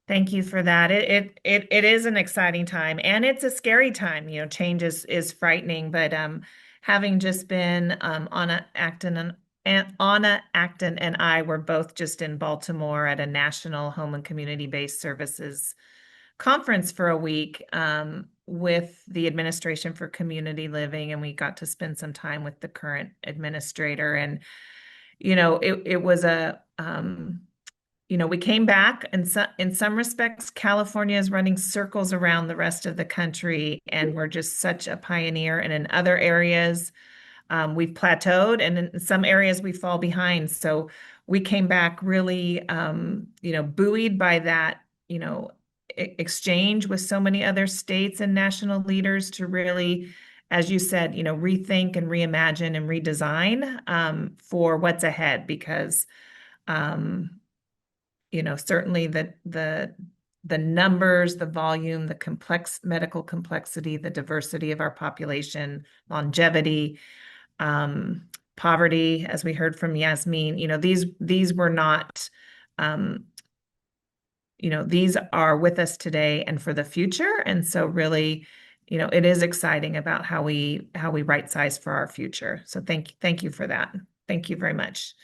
Thank you for that. It is an exciting time, and it's a scary time. Change is frightening, but having just been on an Anna Acton and I were both just in Baltimore at a national home and community-based services conference for a week with the Administration for Community Living, and we got to spend some time with the current administrator. And it was we came back, and in some respects, California is running circles around the rest of the country, and we're just such a pioneer. And in other areas, we've plateaued, and in some areas we fall behind. So we came back really, buoyed by that, exchange with so many other states and national leaders to really, as you said, rethink and reimagine and redesign for what's ahead. Because, certainly the numbers, the volume, the complex medical complexity, the diversity of our population, longevity, poverty, as we heard from Yasmin, these were not, these are with us today and for the future. And so really, it is exciting about how we right size for our future. So thank you for that. Thank you very much.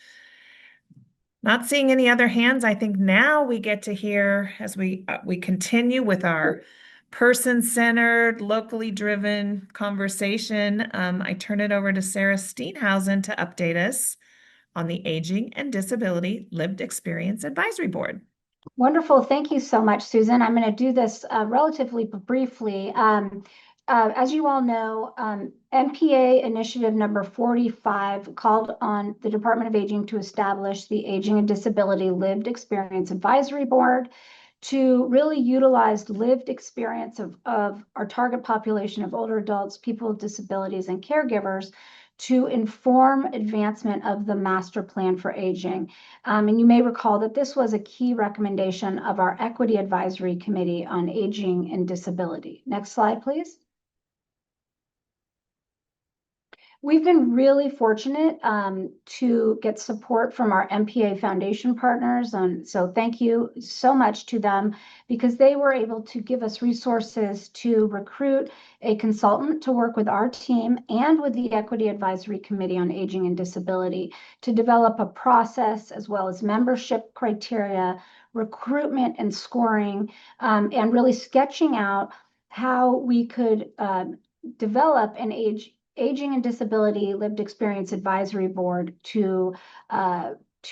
Not seeing any other hands. I think now we get to hear, as we continue with our person-centered, locally driven conversation. I turn it over to Sarah Steenhausen to update us on the Aging and Disability Lived Experience Advisory Board. Wonderful. Thank you so much, Susan. I'm going to do this relatively briefly. As you all know, MPA initiative number 45 called on the Department of Aging to establish the Aging and Disability Lived Experience Advisory Board to really utilize lived experience of our target population of older adults, people with disabilities, and caregivers to inform advancement of the master plan for aging. And you may recall that this was a key recommendation of our Equity Advisory Committee on Aging and Disability. Next slide, please. We've been really fortunate to get support from our MPA Foundation partners. So thank you so much to them, because they were able to give us resources to recruit a consultant to work with our team and with the Equity Advisory Committee on Aging and Disability to develop a process as well as membership criteria, recruitment and scoring, and really sketching out how we could develop an Aging and Disability Lived Experience Advisory Board to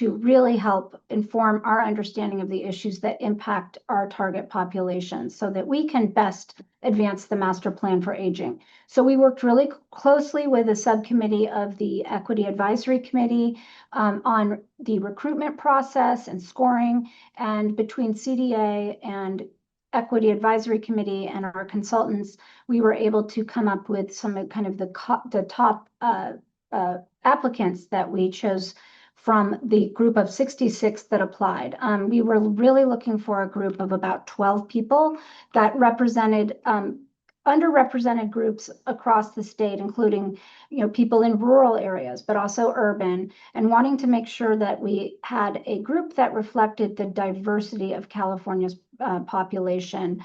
really help inform our understanding of the issues that impact our target population so that we can best advance the master plan for aging. So we worked really closely with a subcommittee of the Equity Advisory Committee on the recruitment process and scoring, and between CDA and Equity Advisory Committee and our consultants, we were able to come up with some kind of the top applicants that we chose from the group of 66 that applied. We were really looking for a group of about 12 people that represented underrepresented groups across the state, including people in rural areas, but also urban, and wanting to make sure that we had a group that reflected the diversity of California's population,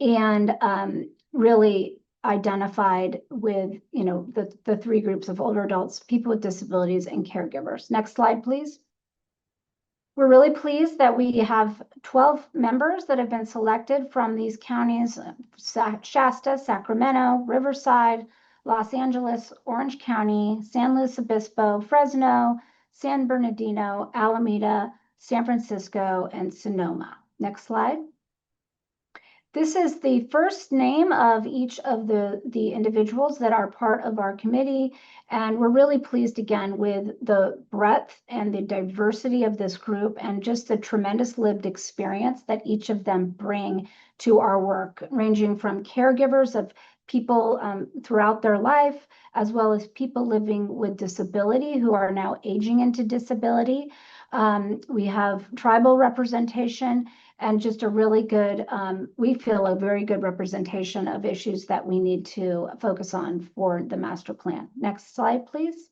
and really identified with the three groups of older adults, people with disabilities, and caregivers. Next slide, please. We're really pleased that we have 12 members that have been selected from these counties: Shasta, Sacramento, Riverside, Los Angeles, Orange County, San Luis Obispo, Fresno, San Bernardino, Alameda, San Francisco, and Sonoma. Next slide. This is the first name of each of the individuals that are part of our committee, and we're really pleased again with the breadth and the diversity of this group and just the tremendous lived experience that each of them bring to our work, ranging from caregivers of people throughout their life, as well as people living with disability who are now aging into disability. We have tribal representation, and just a really good, we feel a very good representation of issues that we need to focus on for the master plan. Next slide, please.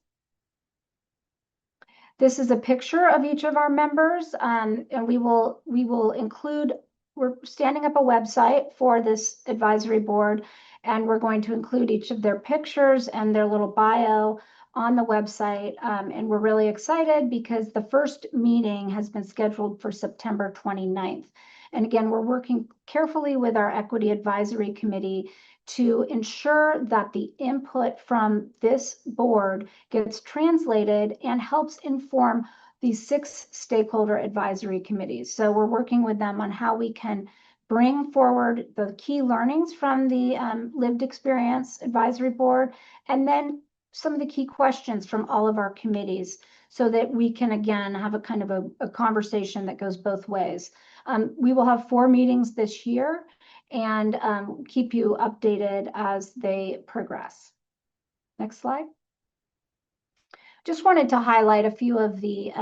This is a picture of each of our members, and we will include, we're standing up a website for this advisory board, and we're going to include each of their pictures and their little bio on the website. And we're really excited because the first meeting has been scheduled for September 29th. And again, we're working carefully with our Equity Advisory Committee to ensure that the input from this board gets translated and helps inform these 6 stakeholder advisory committees. So we're working with them on how we can bring forward the key learnings from the lived experience advisory board, and then some of the key questions from all of our committees so that we can, again, have a kind of a conversation that goes both ways. We will have 4 meetings this year and keep you updated as they progress. Next slide. Just wanted to highlight a few of the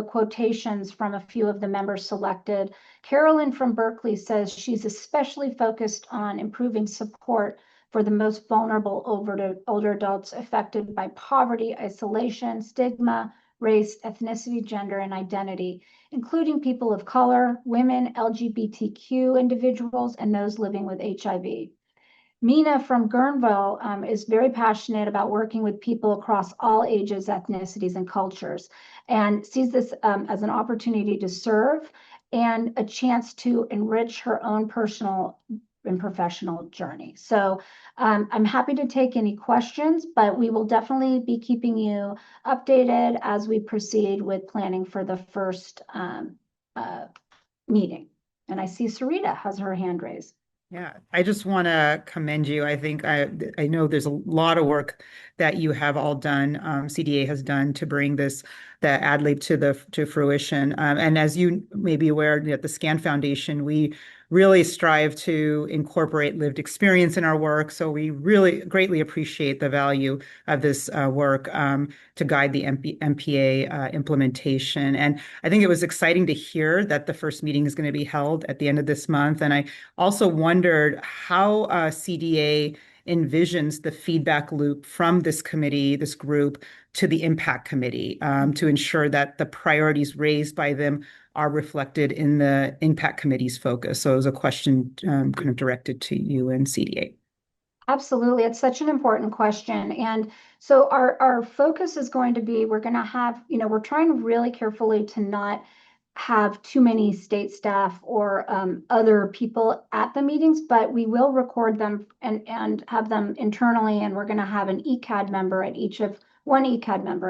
quotations from a few of the members selected. Carolyn from Berkeley says she's especially focused on improving support for the most vulnerable older adults affected by poverty, isolation, stigma, race, ethnicity, gender, and identity, including people of color, women, LGBTQ individuals, and those living with HIV. Mina from Guerneville is very passionate about working with people across all ages, ethnicities, and cultures, and sees this as an opportunity to serve and a chance to enrich her own personal and professional journey. So I'm happy to take any questions, but we will definitely be keeping you updated as we proceed with planning for the first meeting. And I see Sarita has her hand raised. Yeah, I just want to commend you. I think I know there's a lot of work that you have all done, CDA has done to bring the AdLib to fruition. And as you may be aware, at the SCAN Foundation, we really strive to incorporate lived experience in our work. So we really greatly appreciate the value of this work to guide the MPA implementation. And I think it was exciting to hear that the first meeting is going to be held at the end of this month. And I also wondered how CDA envisions the feedback loop from this committee, this group, to the impact committee to ensure that the priorities raised by them are reflected in the impact committee's focus. So it was a question kind of directed to you and CDA. Absolutely. It's such an important question. And so our focus is going to be, we're going to have, we're trying really carefully to not have too many state staff or other people at the meetings, but we will record them and have them internally. And we're going to have one ECAD member at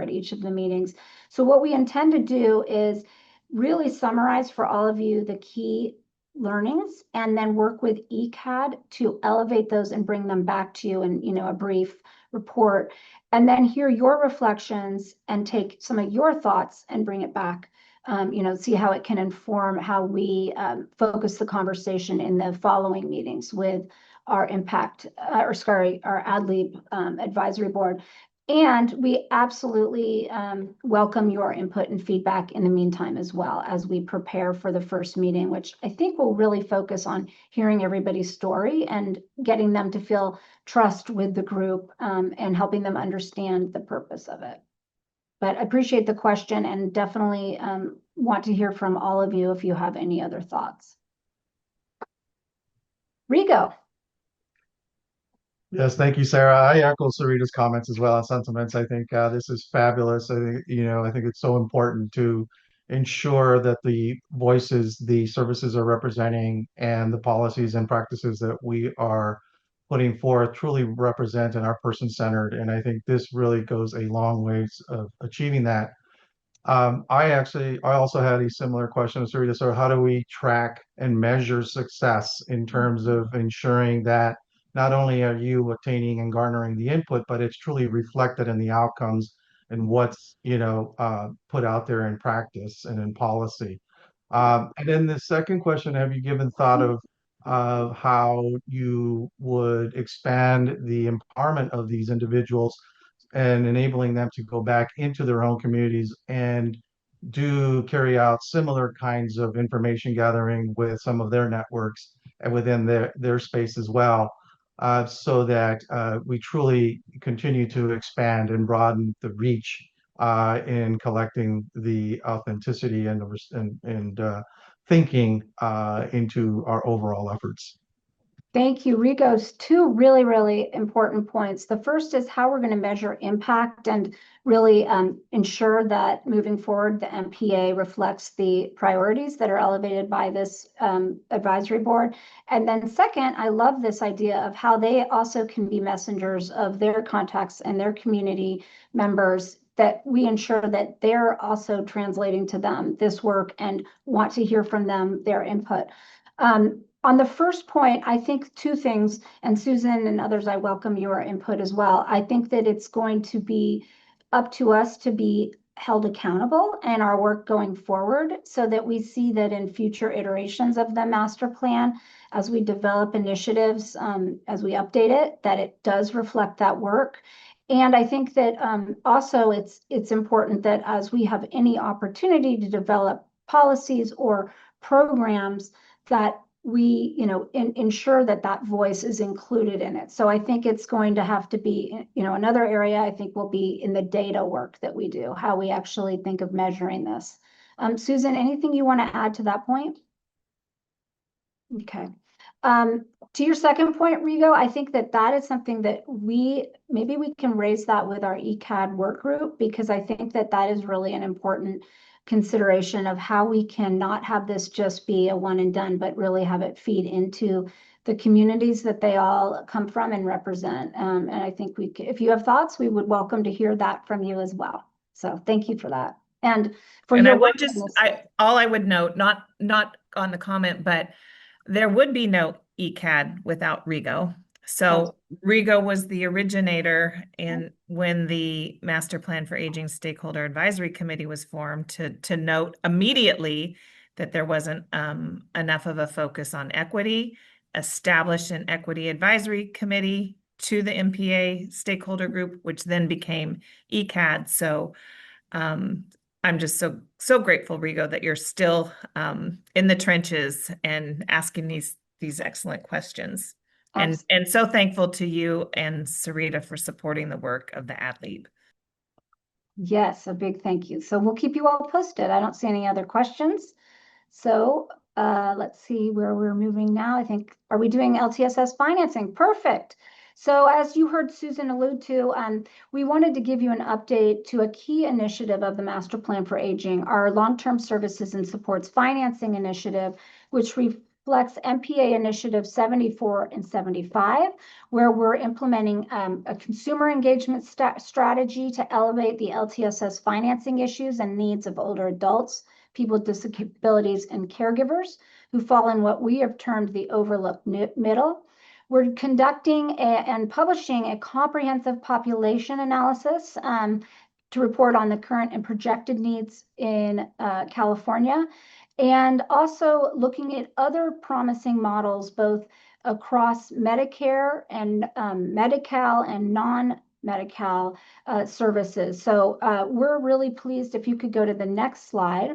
each of the meetings. So what we intend to do is really summarize for all of you the key learnings and then work with ECAD to elevate those and bring them back to you in a brief report, and then hear your reflections and take some of your thoughts and bring it back, see how it can inform how we focus the conversation in the following meetings with our our AdLib advisory board. And we absolutely welcome your input and feedback in the meantime as well as we prepare for the first meeting, which I think will really focus on hearing everybody's story and getting them to feel trust with the group and helping them understand the purpose of it. But I appreciate the question and definitely want to hear from all of you if you have any other thoughts. Rigo. Yes, thank you, Sarah. I echo Sarita's comments as well and sentiments. I think this is fabulous. I think, I think it's so important to ensure that the voices the services are representing and the policies and practices that we are putting forth truly represent and are person-centered. And I think this really goes a long ways of achieving that. I also had a similar question to Sarita. So how do we track and measure success in terms of ensuring that not only are you attaining and garnering the input, but it's truly reflected in the outcomes and what's, put out there in practice and in policy. And then the second question, have you given thought of how you would expand the empowerment of these individuals and enabling them to go back into their own communities and do carry out similar kinds of information gathering with some of their networks and within their space as well, so that we truly continue to expand and broaden the reach in collecting the authenticity and thinking into our overall efforts. Thank you, Rico's two really, really important points. The first is how we're going to measure impact and really ensure that moving forward, the MPA reflects the priorities that are elevated by this advisory board. And then second, I love this idea of how they also can be messengers of their contacts and their community members, that we ensure that they're also translating to them this work and want to hear from them, their input. On the first point, I think two things, and Susan and others, I welcome your input as well. I think that it's going to be up to us to be held accountable in our work going forward so that we see that in future iterations of the master plan, as we develop initiatives, as we update it, that it does reflect that work. And I think that also it's important that as we have any opportunity to develop policies or programs, that we, ensure that that voice is included in it. So I think it's going to have to be, another area I think will be in the data work that we do, how we actually think of measuring this. Susan, anything you want to add to that point? Okay. To your second point, Rigo, I think that is something that maybe we can raise that with our ECAD work group, because I think that is really an important consideration of how we can not have this just be a one and done, but really have it feed into the communities that they all come from and represent. And I think if you have thoughts, we would welcome to hear that from you as well. So thank you for that. And for your work on this. All I would note, not on the comment, but there would be no ECAD without Rigo. So Rigo was the originator when the Master Plan for Aging Stakeholder Advisory Committee was formed to note immediately that there wasn't enough of a focus on equity, establish an equity advisory committee to the MPA stakeholder group, which then became ECAD. So I'm just so grateful, Rigo, that you're still in the trenches and asking these excellent questions. And so thankful to you and Sarita for supporting the work of the AdLib. Yes, a big thank you. So we'll keep you all posted. I don't see any other questions. So let's see where we're moving now. I think, are we doing LTSS financing? Perfect. So as you heard Susan allude to, we wanted to give you an update to a key initiative of the Master Plan for Aging, our Long-Term Services and Supports Financing Initiative, which reflects MPA Initiative 74 and 75, where we're implementing a consumer engagement strategy to elevate the LTSS financing issues and needs of older adults, people with disabilities, and caregivers who fall in what we have termed the overlooked middle. We're conducting and publishing a comprehensive population analysis to report on the current and projected needs in California, and also looking at other promising models, both across Medicare and Medi-Cal and non-Medi-Cal services. So we're really pleased, if you could go to the next slide,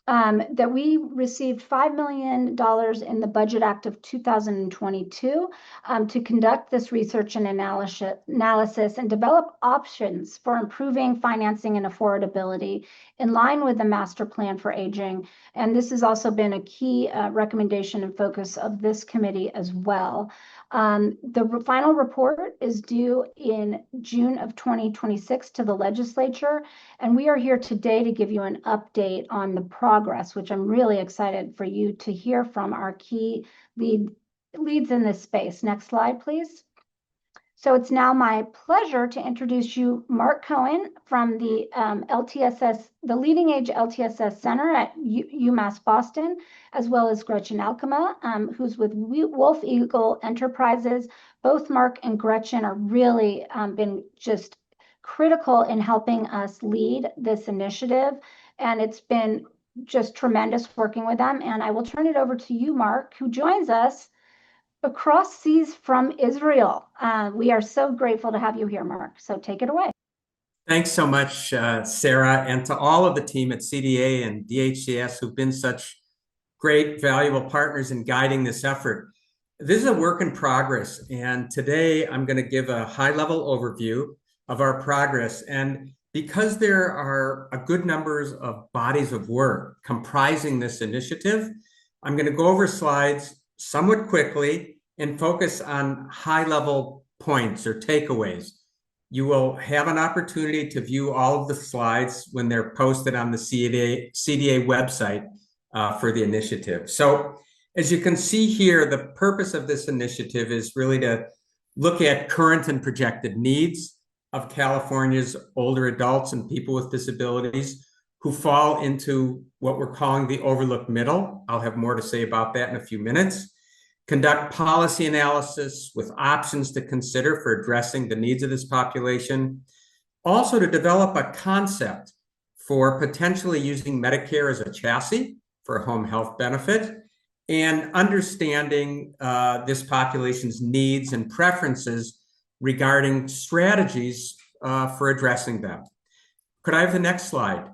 that we received $5 million in the Budget Act of 2022 to conduct this research and analysis and develop options for improving financing and affordability in line with the Master Plan for Aging. And this has also been a key recommendation and focus of this committee as well. The final report is due in June of 2026 to the legislature, and we are here today to give you an update on the progress, which I'm really excited for you to hear from our key leads in this space. Next slide, please. So it's now my pleasure to introduce you Mark Cohen from the LTSS, the Leading Age LTSS Center at UMass Boston, as well as Gretchen Alkema, who's with Wolf Eagle Enterprises. Both Mark and Gretchen are really been just critical in helping us lead this initiative, and it's been just tremendous working with them. And I will turn it over to you, Mark, who joins us across seas from Israel. We are so grateful to have you here, Mark. So take it away. Thanks so much, Sarah, and to all of the team at CDA and DHCS who've been such great, valuable partners in guiding this effort. This is a work in progress, and today I'm going to give a high-level overview of our progress. And because there are a good numbers of bodies of work comprising this initiative, I'm going to go over slides somewhat quickly and focus on high-level points or takeaways. You will have an opportunity to view all of the slides when they're posted on the CDA website for the initiative. So as you can see here, the purpose of this initiative is really to look at current and projected needs of California's older adults and people with disabilities who fall into what we're calling the overlooked middle. I'll have more to say about that in a few minutes. Conduct policy analysis with options to consider for addressing the needs of this population. Also to develop a concept for potentially using Medicare as a chassis for a home health benefit, and understanding this population's needs and preferences regarding strategies for addressing them. Could I have the next slide?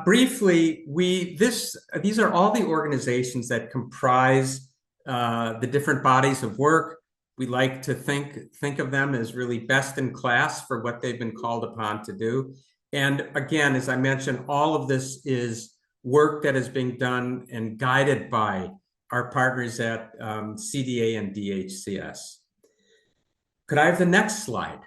Briefly, these are all the organizations that comprise the different bodies of work. We like to think of them as really best in class for what they've been called upon to do. And again, as I mentioned, all of this is work that is being done and guided by our partners at CDA and DHCS. Could I have the next slide?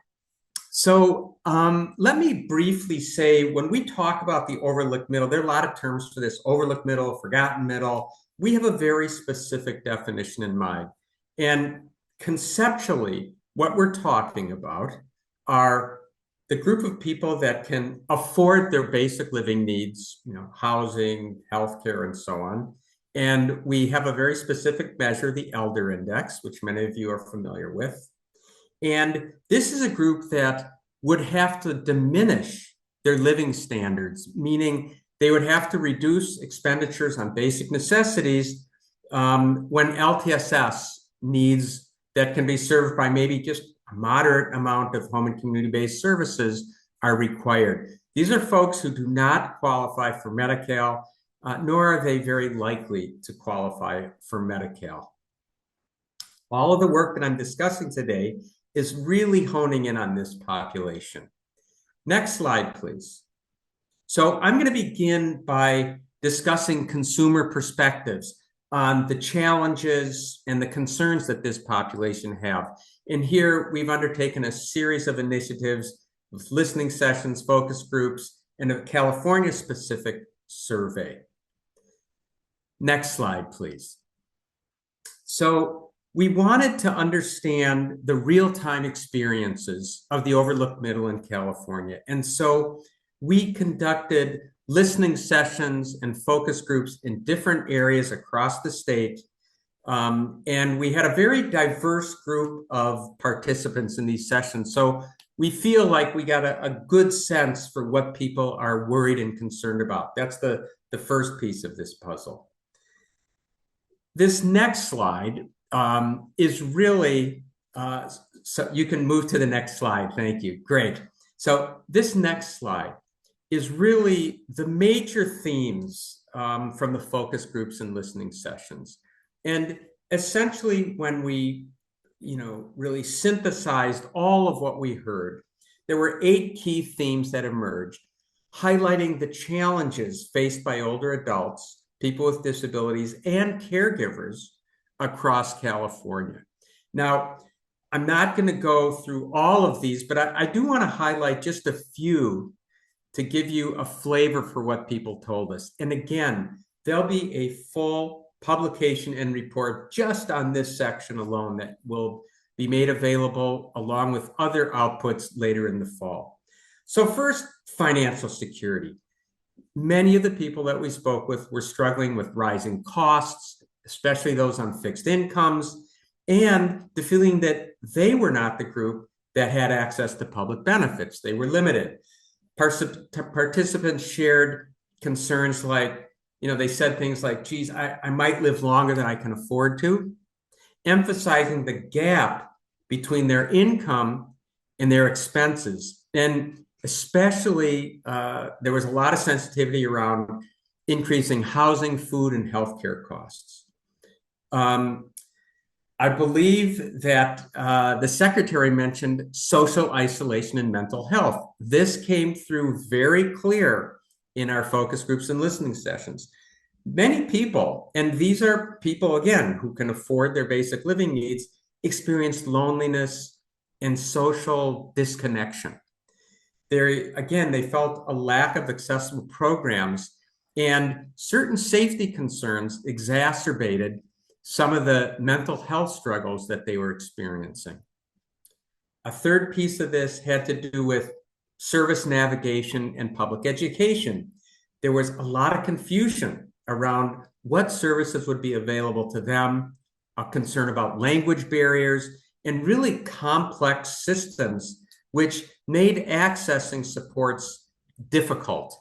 So let me briefly say, when we talk about the overlooked middle, there are a lot of terms for this: overlooked middle, forgotten middle. We have a very specific definition in mind. And conceptually, what we're talking about are the group of people that can afford their basic living needs, housing, healthcare, and so on. And we have a very specific measure, the Elder Index, which many of you are familiar with. And this is a group that would have to diminish their living standards, meaning they would have to reduce expenditures on basic necessities when LTSS needs that can be served by maybe just a moderate amount of home and community-based services are required. These are folks who do not qualify for Medi-Cal, nor are they very likely to qualify for Medi-Cal. All of the work that I'm discussing today is really honing in on this population. Next slide, please. So I'm going to begin by discussing consumer perspectives on the challenges and the concerns that this population have. And here we've undertaken a series of initiatives with listening sessions, focus groups, and a California-specific survey. Next slide, please. So we wanted to understand the real-time experiences of the overlooked middle in California. And so we conducted listening sessions and focus groups in different areas across the state. And we had a very diverse group of participants in these sessions. So we feel like we got a good sense for what people are worried and concerned about. That's the first piece of this puzzle. This next slide is really, so you can move to the next slide. Thank you. Great. So this next slide is really the major themes from the focus groups and listening sessions. And essentially, when we, really synthesized all of what we heard, there were 8 key themes that emerged, highlighting the challenges faced by older adults, people with disabilities, and caregivers across California. Now, I'm not going to go through all of these, but I do want to highlight just a few to give you a flavor for what people told us. And again, there'll be a full publication and report just on this section alone that will be made available along with other outputs later in the fall. So first, financial security. Many of the people that we spoke with were struggling with rising costs, especially those on fixed incomes, and the feeling that they were not the group that had access to public benefits. They were limited. Participants shared concerns like, they said things like, geez, I might live longer than I can afford to, emphasizing the gap between their income and their expenses. And especially, there was a lot of sensitivity around increasing housing, food, and healthcare costs. I believe that the secretary mentioned social isolation and mental health. This came through very clear in our focus groups and listening sessions. Many people, and these are people, again, who can afford their basic living needs, experienced loneliness and social disconnection. They felt a lack of accessible programs, and certain safety concerns exacerbated some of the mental health struggles that they were experiencing. A third piece of this had to do with service navigation and public education. There was a lot of confusion around what services would be available to them, a concern about language barriers, and really complex systems which made accessing supports difficult.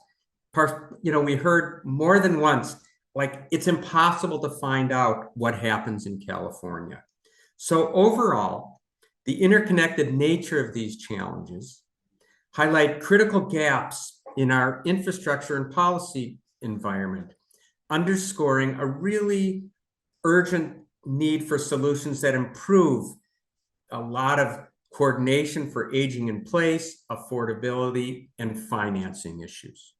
We heard more than once, like, it's impossible to find out what happens in California. So overall, the interconnected nature of these challenges highlight critical gaps in our infrastructure and policy environment, underscoring a really urgent need for solutions that improve a lot of coordination for aging in place, affordability, and financing issues.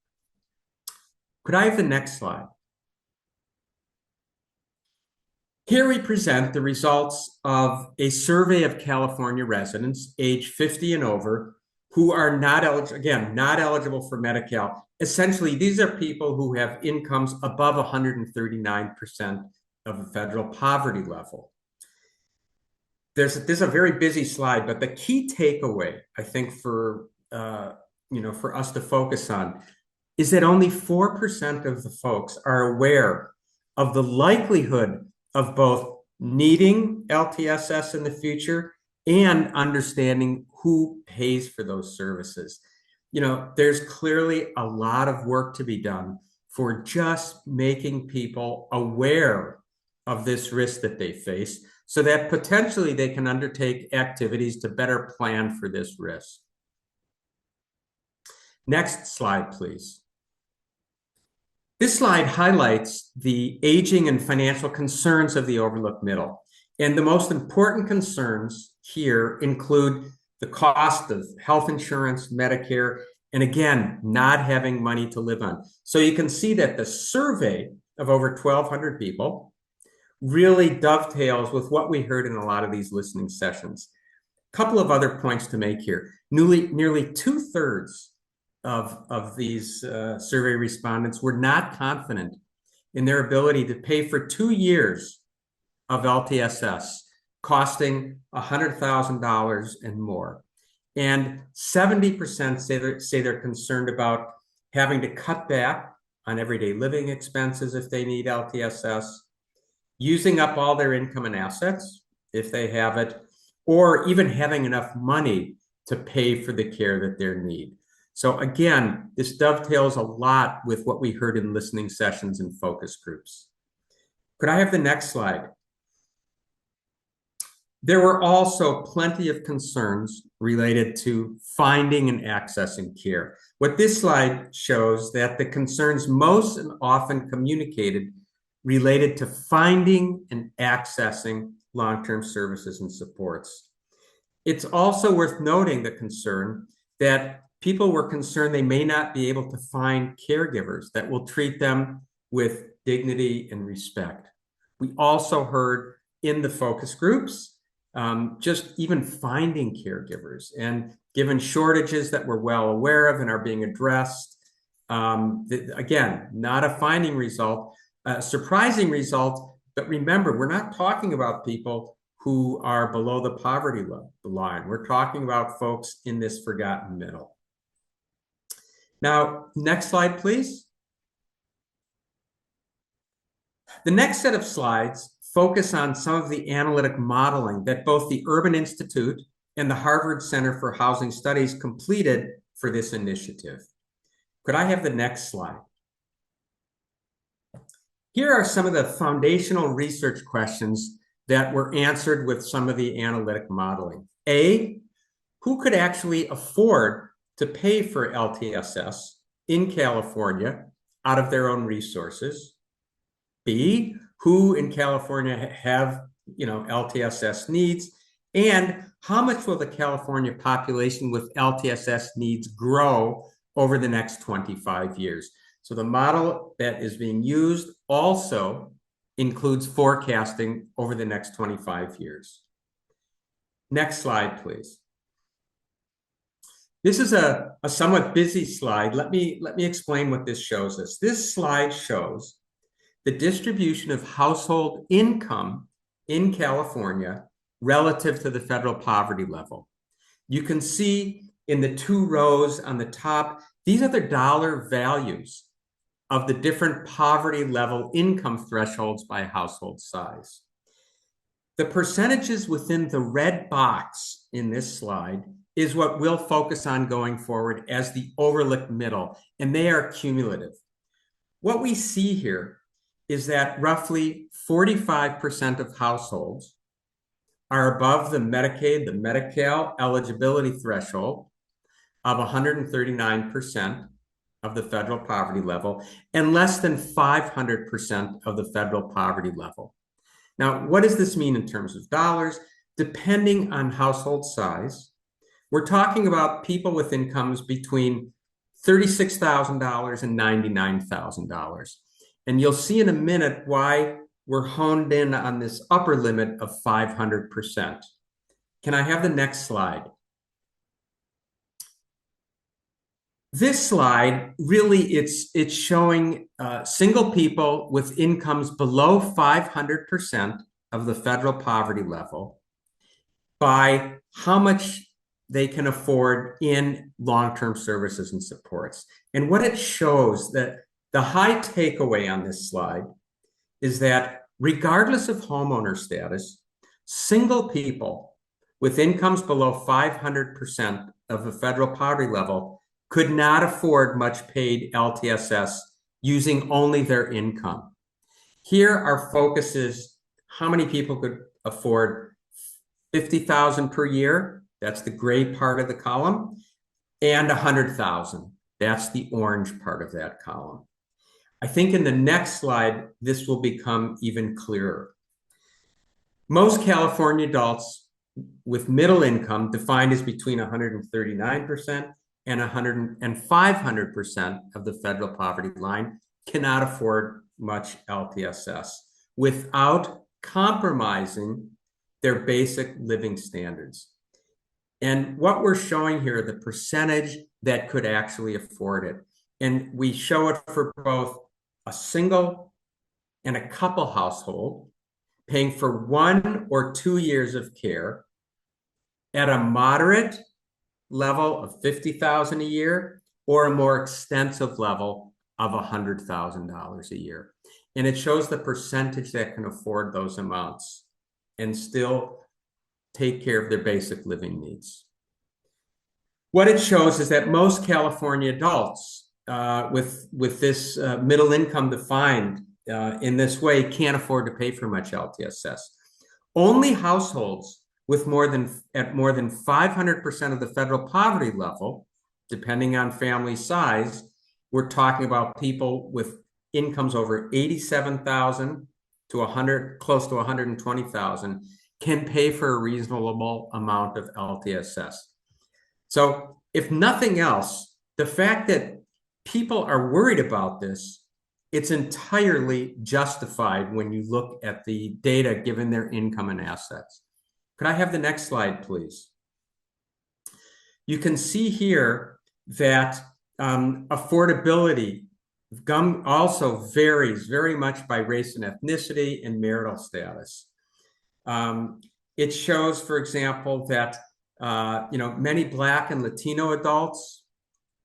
Could I have the next slide? Here we present the results of a survey of California residents age 50 and over who are not eligible for Medi-Cal. Essentially, these are people who have incomes above 139% of the federal poverty level. This is a very busy slide, but the key takeaway, I think, for us to focus on is that only 4% of the folks are aware of the likelihood of both needing LTSS in the future and understanding who pays for those services. There's clearly a lot of work to be done for just making people aware of this risk that they face, so that potentially they can undertake activities to better plan for this risk. Next slide, please. This slide highlights the aging and financial concerns of the overlooked middle. And the most important concerns here include the cost of health insurance, Medicare, and again, not having money to live on. So you can see that the survey of over 1,200 people really dovetails with what we heard in a lot of these listening sessions. A couple of other points to make here. Nearly 2/3 of these survey respondents were not confident in their ability to pay for 2 years of LTSS, costing $100,000 and more. And 70% say they're concerned about having to cut back on everyday living expenses if they need LTSS, using up all their income and assets if they have it, or even having enough money to pay for the care that they need. So again, this dovetails a lot with what we heard in listening sessions and focus groups. Could I have the next slide? There were also plenty of concerns related to finding and accessing care. What this slide shows that the concerns most and often communicated related to finding and accessing long-term services and supports. It's also worth noting the concern that people were concerned they may not be able to find caregivers that will treat them with dignity and respect. We also heard in the focus groups, just even finding caregivers, and given shortages that we're well aware of and are being addressed, again, not a finding result, a surprising result, but remember, we're not talking about people who are below the poverty line. We're talking about folks in this forgotten middle. Now, next slide, please. The next set of slides focus on some of the analytic modeling that both the Urban Institute and the Harvard Center for Housing Studies completed for this initiative. Could I have the next slide? Here are some of the foundational research questions that were answered with some of the analytic modeling. A, who could actually afford to pay for LTSS in California out of their own resources? B, who in California have LTSS needs? And how much will the California population with LTSS needs grow over the next 25 years? So the model that is being used also includes forecasting over the next 25 years. Next slide, please. This is a somewhat busy slide. Let me explain what this shows us. This slide shows the distribution of household income in California relative to the federal poverty level. You can see in the 2 rows on the top, these are the dollar values of the different poverty level income thresholds by household size. The percentages within the red box in this slide is what we'll focus on going forward as the overlooked middle, and they are cumulative. What we see here is that roughly 45% of households are above the Medicaid, the Medi-Cal eligibility threshold of 139% of the federal poverty level and less than 500% of the federal poverty level. Now, what does this mean in terms of dollars? Depending on household size, we're talking about people with incomes between $36,000 and $99,000. And you'll see in a minute why we're honed in on this upper limit of 500%. Can I have the next slide? This slide, really, it's showing single people with incomes below 500% of the federal poverty level by how much they can afford in long-term services and supports. And what it shows, that the high takeaway on this slide is that regardless of homeowner status, single people with incomes below 500% of the federal poverty level could not afford much paid LTSS using only their income. Here, our focus is how many people could afford $50,000 per year, that's the gray part of the column, and $100,000, that's the orange part of that column. I think in the next slide, this will become even clearer. Most California adults with middle income, defined as between 139% and 500% of the federal poverty line, cannot afford much LTSS without compromising their basic living standards. And what we're showing here, the percentage that could actually afford it. And we show it for both a single and a couple household paying for 1 or 2 years of care at a moderate level of $50,000 a year or a more extensive level of $100,000 a year. And it shows the percentage that can afford those amounts and still take care of their basic living needs. What it shows is that most California adults with this middle income defined in this way can't afford to pay for much LTSS. Only households with more than 500% of the federal poverty level, depending on family size, we're talking about people with incomes over $87,000 to close to $120,000, can pay for a reasonable amount of LTSS. So if nothing else, the fact that people are worried about this, it's entirely justified when you look at the data given their income and assets. Could I have the next slide, please? You can see here that affordability also varies very much by race and ethnicity and marital status. It shows, for example, that many Black and Latino adults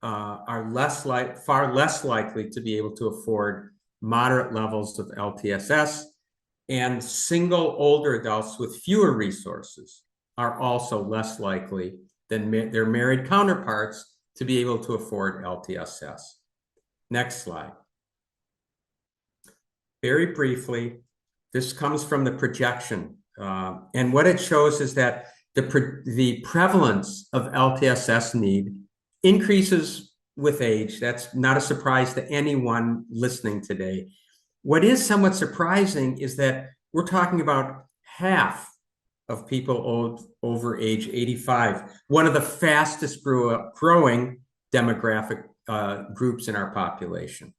are far less likely to be able to afford moderate levels of LTSS, and single older adults with fewer resources are also less likely than their married counterparts to be able to afford LTSS. Next slide. Very briefly, this comes from the projection. And what it shows is that the prevalence of LTSS need increases with age. That's not a surprise to anyone listening today. What is somewhat surprising is that we're talking about half of people over age 85, one of the fastest growing demographic groups in our population.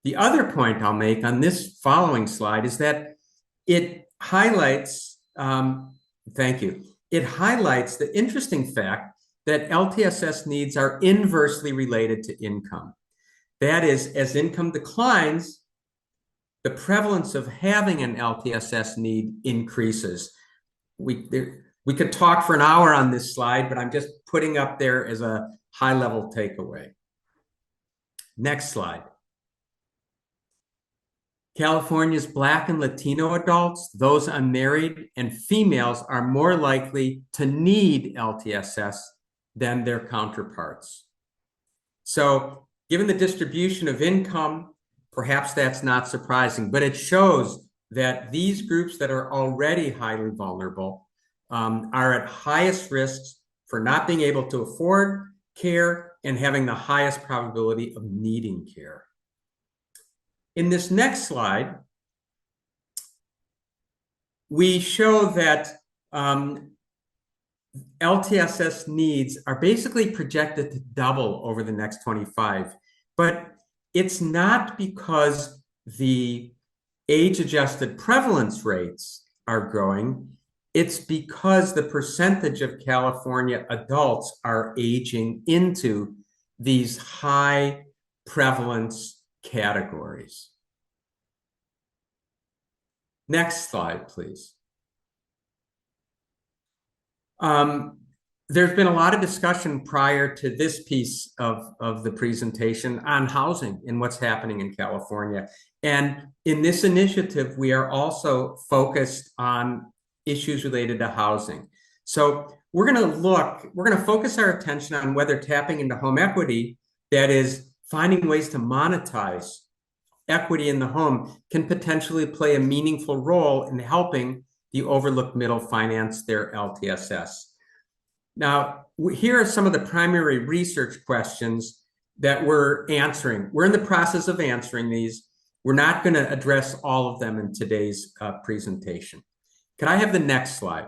The other point I'll make on this following slide is that it highlights, thank you, it highlights the interesting fact that LTSS needs are inversely related to income. That is, as income declines, the prevalence of having an LTSS need increases. We could talk for an hour on this slide, but I'm just putting up there as a high-level takeaway. Next slide. California's Black and Latino adults, those unmarried, and females are more likely to need LTSS than their counterparts. So, given the distribution of income, perhaps that's not surprising, but it shows that these groups that are already highly vulnerable are at highest risks for not being able to afford care and having the highest probability of needing care. In this next slide, we show that LTSS needs are basically projected to double over the next 25, but it's not because the age-adjusted prevalence rates are growing. It's because the percentage of California adults are aging into these high prevalence categories. Next slide, please. There's been a lot of discussion prior to this piece of the presentation on housing and what's happening in California. And in this initiative, we are also focused on issues related to housing. So we're going to focus our attention on whether tapping into home equity, that is finding ways to monetize equity in the home, can potentially play a meaningful role in helping the overlooked middle finance their LTSS. Now, here are some of the primary research questions that we're answering. We're in the process of answering these. We're not going to address all of them in today's presentation. Can I have the next slide?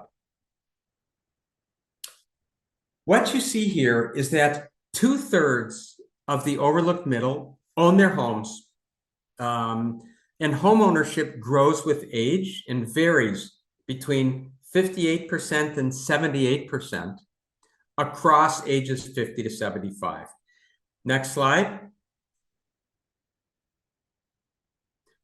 What you see here is that 2/3 of the overlooked middle own their homes, and home ownership grows with age and varies between 58% and 78% across ages 50 to 75. Next slide.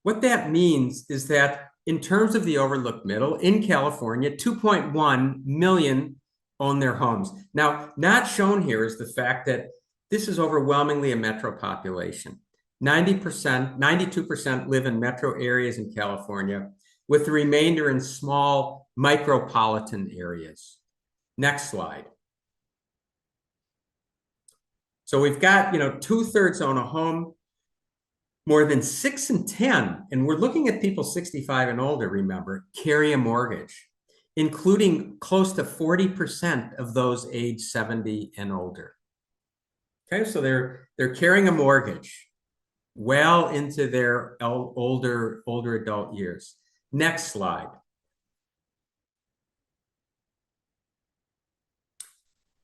What that means is that in terms of the overlooked middle, in California, 2.1 million own their homes. Now, not shown here is the fact that this is overwhelmingly a metro population. 90%, 92% live in metro areas in California, with the remainder in small micropolitan areas. Next slide. So we've got, 2/3 own a home, more than 6 in 10, and we're looking at people 65 and older, remember, carry a mortgage, including close to 40% of those age 70 and older. Okay, so they're carrying a mortgage well into their older adult years. Next slide.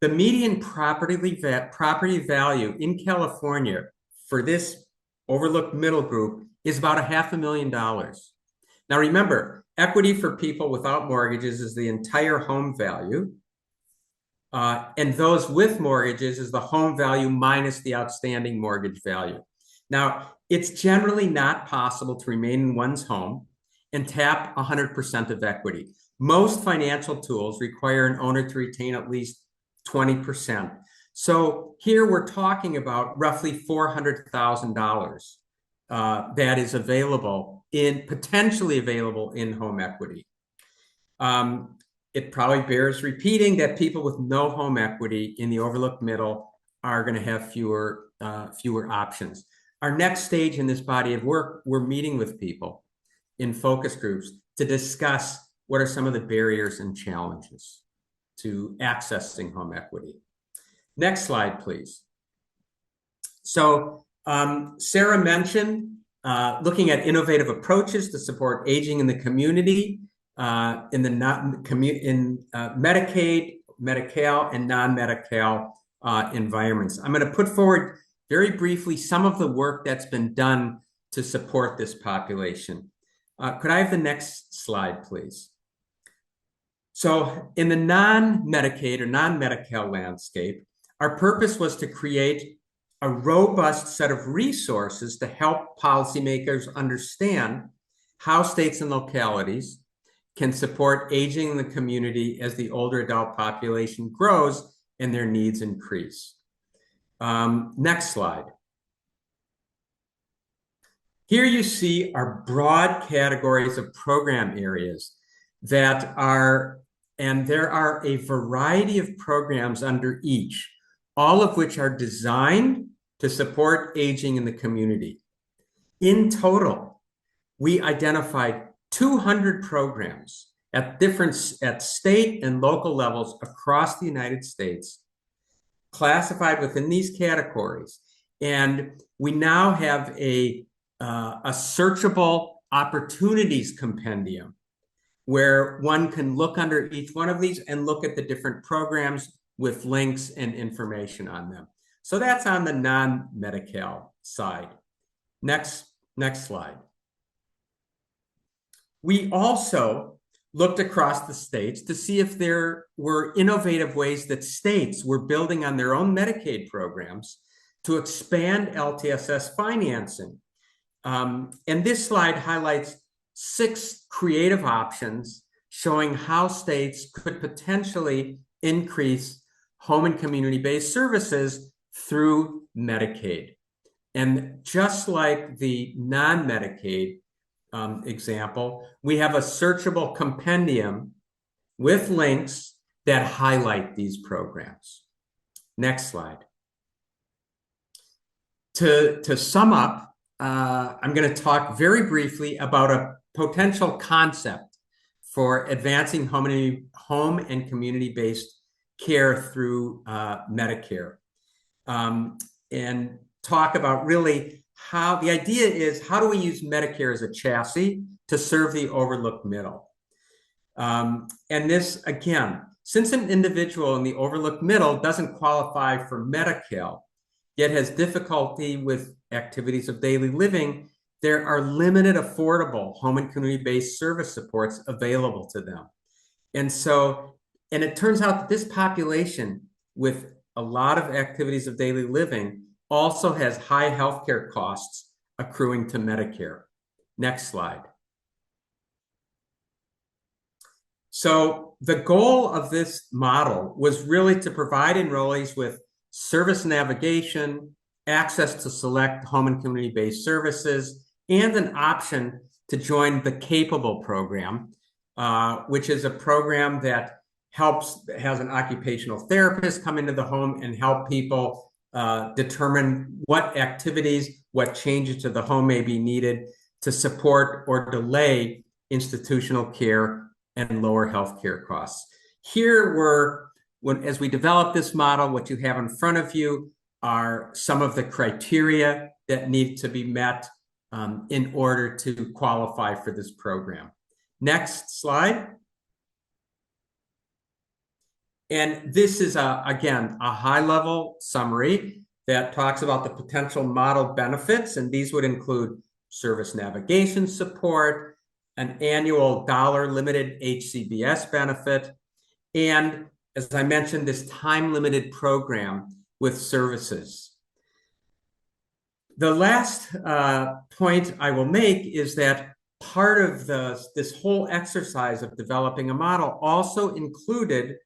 The median property value in California for this overlooked middle group is about $500,000. Now remember, equity for people without mortgages is the entire home value. And those with mortgages is the home value minus the outstanding mortgage value. Now, it's generally not possible to remain in one's home and tap 100% of equity. Most financial tools require an owner to retain at least 20%. So here we're talking about roughly $400,000 that is potentially available in home equity. It probably bears repeating that people with no home equity in the overlooked middle are going to have fewer options. Our next stage in this body of work, we're meeting with people in focus groups to discuss what are some of the barriers and challenges to accessing home equity. Next slide, please. So Sarah mentioned looking at innovative approaches to support aging in the community in Medicaid, Medi-Cal, and non-Medi-Cal environments. I'm going to put forward very briefly some of the work that's been done to support this population. Could I have the next slide, please? So in the non-Medicaid or non-Medi-Cal landscape, our purpose was to create a robust set of resources to help policymakers understand how states and localities can support aging in the community as the older adult population grows and their needs increase. Next slide. Here you see our broad categories of program areas that are, and there are a variety of programs under each, all of which are designed to support aging in the community. In total, we identified 200 programs at state and local levels across the United States, classified within these categories. And we now have a searchable opportunities compendium where one can look under each one of these and look at the different programs with links and information on them. So that's on the non-Medi-Cal side. Next slide. We also looked across the states to see if there were innovative ways that states were building on their own Medicaid programs to expand LTSS financing. And this slide highlights 6 creative options showing how states could potentially increase home and community-based services through Medicaid. And just like the non-Medicaid example, we have a searchable compendium with links that highlight these programs. Next slide. To sum up, I'm going to talk very briefly about a potential concept for advancing home and community-based care through Medicare, and talk about really how the idea is, how do we use Medicare as a chassis to serve the overlooked middle? And this, again, since an individual in the overlooked middle doesn't qualify for Medi-Cal, yet has difficulty with activities of daily living, there are limited affordable home and community-based service supports available to them. And it turns out that this population with a lot of activities of daily living also has high healthcare costs accruing to Medicare. Next slide. So the goal of this model was really to provide enrollees with service navigation, access to select home and community-based services, and an option to join the Capable program, which is a program that has an occupational therapist come into the home and help people determine what activities, what changes to the home may be needed to support or delay institutional care and lower healthcare costs. Here as we develop this model, what you have in front of you are some of the criteria that need to be met in order to qualify for this program. Next slide. And this is, again, a high-level summary that talks about the potential model benefits, and these would include service navigation support, an annual dollar-limited HCBS benefit, and, as I mentioned, this time-limited program with services. The last point I will make is that part of this whole exercise of developing a model also included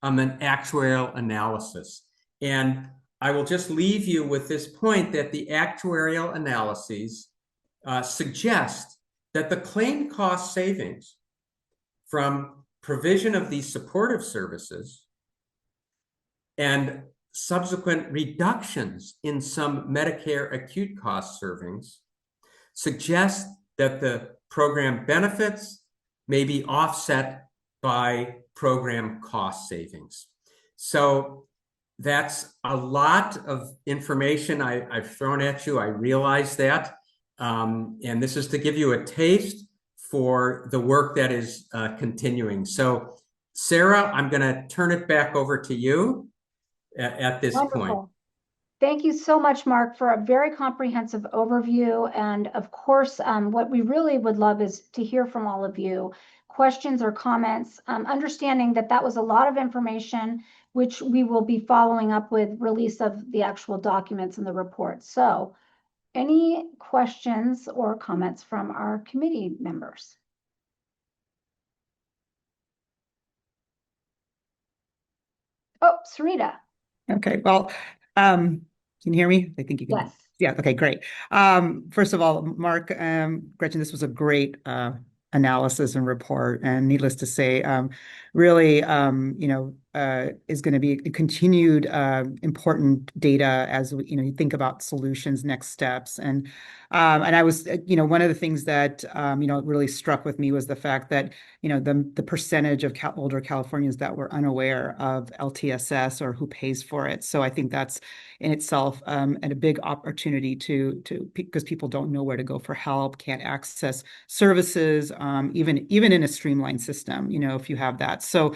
an actuarial analysis. And I will just leave you with this point that the actuarial analyses suggest that the claimed cost savings from provision of these supportive services and subsequent reductions in some Medicare acute cost servings suggest that the program benefits may be offset by program cost savings. So that's a lot of information I've thrown at you. I realize that. And this is to give you a taste for the work that is continuing. So Sarah, I'm going to turn it back over to you at this point. Thank you so much, Mark, for a very comprehensive overview. And of course, what we really would love is to hear from all of you, questions or comments, understanding that that was a lot of information, which we will be following up with release of the actual documents and the report. So any questions or comments from our committee members? Oh, Sarita. Okay, well, can you hear me? I think you can. Yes. Yeah, okay, great. First of all, Mark, Gretchen, this was a great analysis and report, and needless to say, really, is going to be continued important data as we, you think about solutions, next steps, and I was, one of the things that really struck with me was the fact that the percentage of older Californians that were unaware of LTSS or who pays for it. So I think that's in itself and a big opportunity to because people don't know where to go for help, can't access services, even in a streamlined system, if you have that. So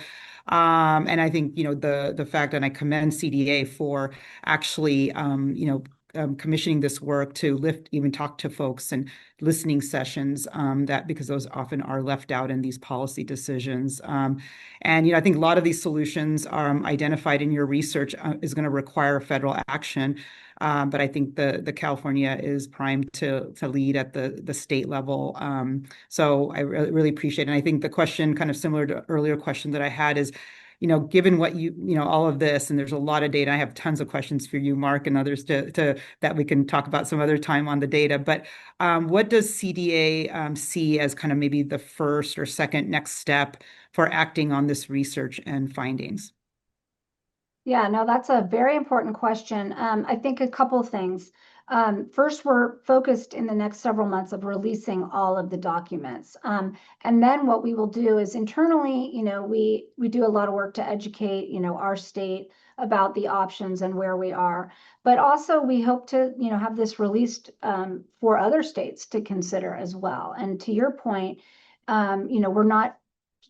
and I think the fact, and I commend CDA for actually commissioning this work to even talk to folks and listening sessions that because those often are left out in these policy decisions. And I think a lot of these solutions identified in your research is going to require federal action. But I think the California is primed to lead at the state level. So I really appreciate it. And I think the question, kind of similar to earlier question that I had, is given what all of this, and there's a lot of data, I have tons of questions for you, Mark, and others to that we can talk about some other time on the data. But what does CDA see as kind of maybe the first or second next step for acting on this research and findings? Yeah, no, that's a very important question. I think a couple of things. First, we're focused in the next several months of releasing all of the documents. And then what we will do is internally, we do a lot of work to educate, our state about the options and where we are. But also we hope to, have this released for other states to consider as well. And to your point,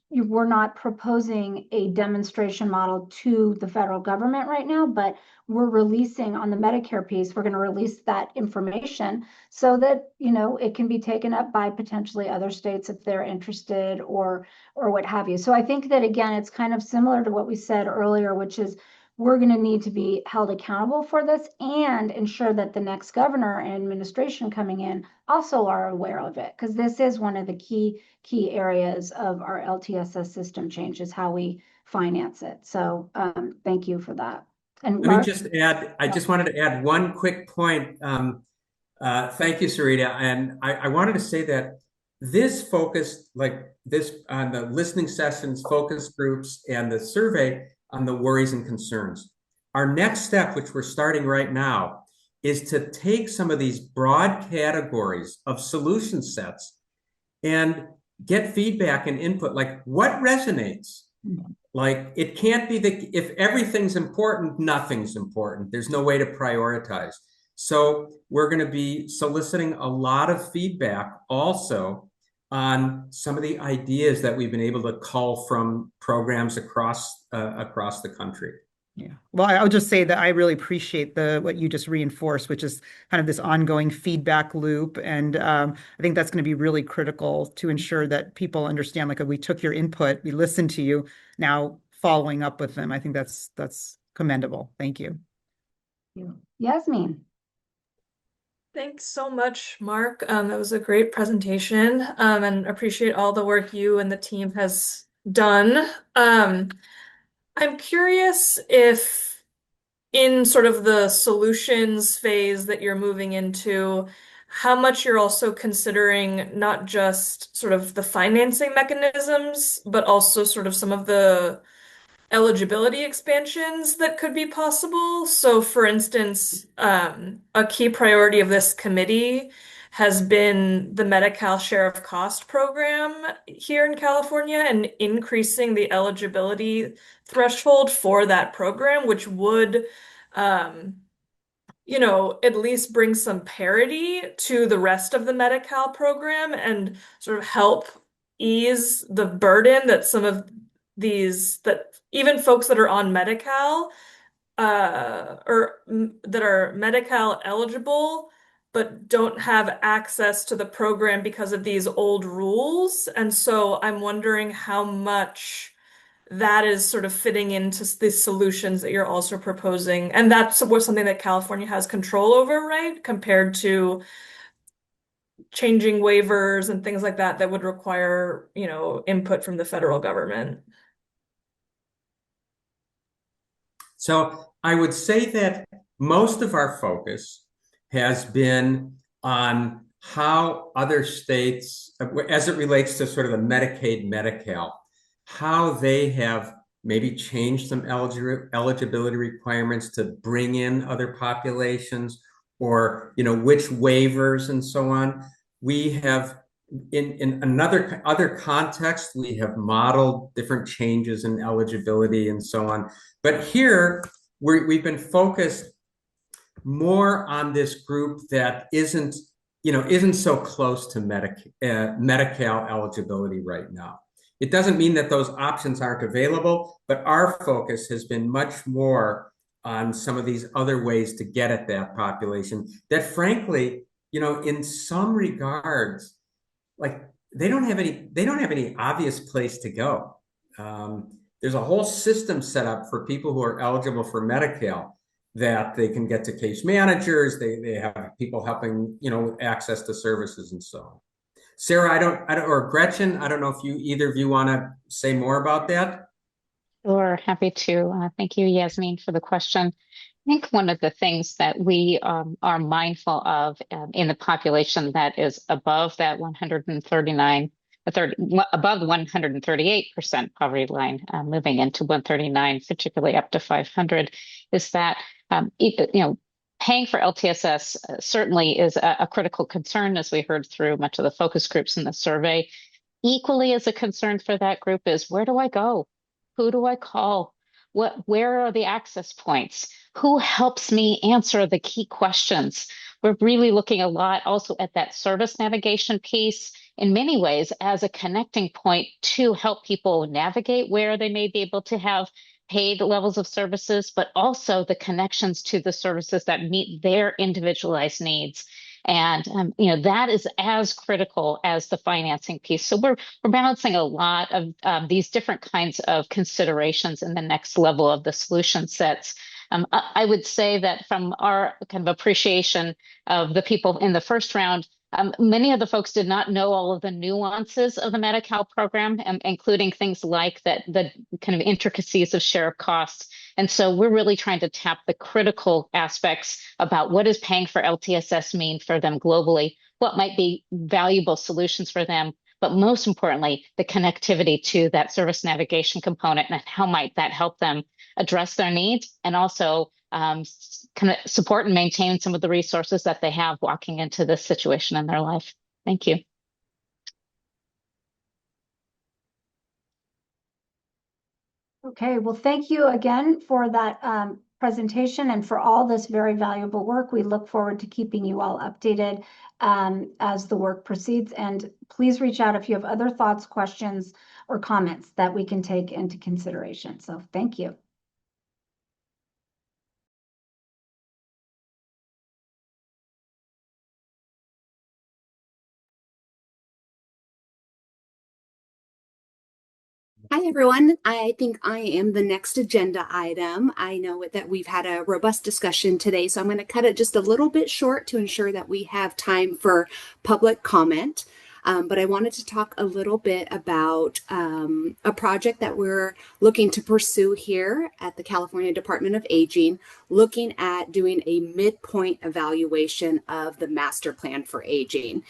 we're not proposing a demonstration model to the federal government right now, but we're releasing on the Medicare piece, we're going to release that information so that, it can be taken up by potentially other states if they're interested or what have you. So I think that, again, it's kind of similar to what we said earlier, which is we're going to need to be held accountable for this and ensure that the next governor and administration coming in also are aware of it, because this is one of the key areas of our LTSS system change is how we finance it. So thank you for that. And Let Mark? me just add, I just wanted to add one quick point. Thank you, Sarita. And I wanted to say that this focus, like this on the listening sessions, focus groups, and the survey on the worries and concerns. Our next step, which we're starting right now, is to take some of these broad categories of solution sets and get feedback and input, like what resonates. Like it can't be that if everything's important, nothing's important. There's no way to prioritize. So we're going to be soliciting a lot of feedback also on some of the ideas that we've been able to cull from programs across the country. Yeah. Well, I'll just say that I really appreciate what you just reinforced, which is kind of this ongoing feedback loop. And I think that's going to be really critical to ensure that people understand, like, we took your input, we listened to you, now following up with them. I think that's commendable. Thank you. Yasmin. Thanks so much, Mark. That was a great presentation, and appreciate all the work you and the team has done. I'm curious if in sort of the solutions phase that you're moving into, how much you're also considering not just sort of the financing mechanisms, but also sort of some of the eligibility expansions that could be possible. So, for instance, a key priority of this committee has been the Medi-Cal Share of Cost program here in California and increasing the eligibility threshold for that program, which would, at least bring some parity to the rest of the Medi-Cal program and sort of help ease the burden that some of these, that even folks that are on Medi-Cal that are Medi-Cal eligible but don't have access to the program because of these old rules. And so I'm wondering how much that is sort of fitting into the solutions that you're also proposing. And that's something that California has control over, right? Compared to changing waivers and things like that that would require, input from the federal government. So I would say that most of our focus has been on how other states, as it relates to sort of the Medicaid, Medi-Cal, how they have maybe changed some eligibility requirements to bring in other populations, or which waivers and so on. We have in other context, we have modeled different changes in eligibility and so on. But here we've been focused more on this group that isn't so close to Medi-Cal eligibility right now. It doesn't mean that those options aren't available, but our focus has been much more on some of these other ways to get at that population that, frankly, in some regards, like they don't have any obvious place to go. There's a whole system set up for people who are eligible for Medi-Cal that they can get to case managers. They have people helping, access to services and so on. Sarah, or Gretchen, I don't know if either of you want to say more about that. Sure, happy to. Thank you, Yasmin, for the question. I think one of the things that we are mindful of in the population that is above that 139, above 138% poverty line, moving into 139, particularly up to 500, is that paying for LTSS certainly is a critical concern, as we heard through much of the focus groups in the survey. Equally as a concern for that group is, where do I go? Who do I call? Where are the access points? Who helps me answer the key questions? We're really looking a lot also at that service navigation piece in many ways as a connecting point to help people navigate where they may be able to have paid levels of services, but also the connections to the services that meet their individualized needs. And that is as critical as the financing piece. So we're balancing a lot of these different kinds of considerations in the next level of the solution sets. I would say that from our kind of appreciation of the people in the first round, many of the folks did not know all of the nuances of the Medi-Cal program, including things like the kind of intricacies of share of costs. And so we're really trying to tap the critical aspects about what does paying for LTSS mean for them globally, what might be valuable solutions for them, but most importantly, the connectivity to that service navigation component and how might that help them address their needs and also kind of support and maintain some of the resources that they have walking into this situation in their life. Thank you. Okay, well, thank you again for that presentation and for all this very valuable work. We look forward to keeping you all updated as the work proceeds. And please reach out if you have other thoughts, questions, or comments that we can take into consideration. So thank you. Hi, everyone. I think I am the next agenda item. I know that we've had a robust discussion today, so I'm going to cut it just a little bit short to ensure that we have time for public comment. But I wanted to talk a little bit about a project that we're looking to pursue here at the California Department of Aging, looking at doing a midpoint evaluation of the Master Plan for Aging.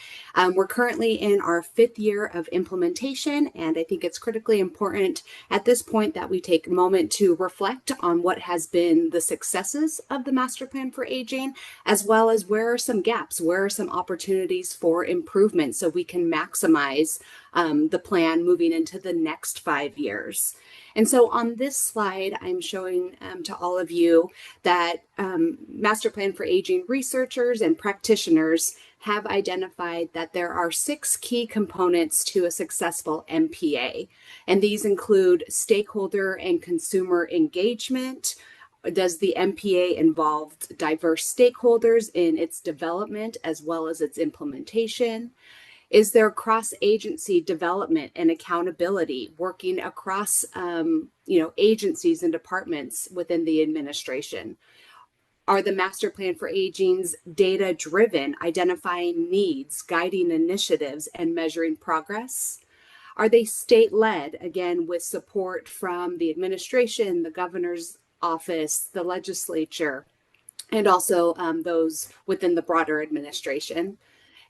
We're currently in our 5th year of implementation, and I think it's critically important at this point that we take a moment to reflect on what has been the successes of the Master Plan for Aging, as well as where are some gaps, where are some opportunities for improvement so we can maximize the plan moving into the next 5 years. And so on this slide, I'm showing to all of you that Master Plan for Aging researchers and practitioners have identified that there are 6 key components to a successful MPA. And these include stakeholder and consumer engagement, Does the MPA involve diverse stakeholders in its development as well as its implementation? Is there cross-agency development and accountability working across, agencies and departments within the administration? Are the master plan for aging's data driven, identifying needs, guiding initiatives, and measuring progress? Are they state led, again, with support from the administration, the governor's office, the legislature, and also those within the broader administration?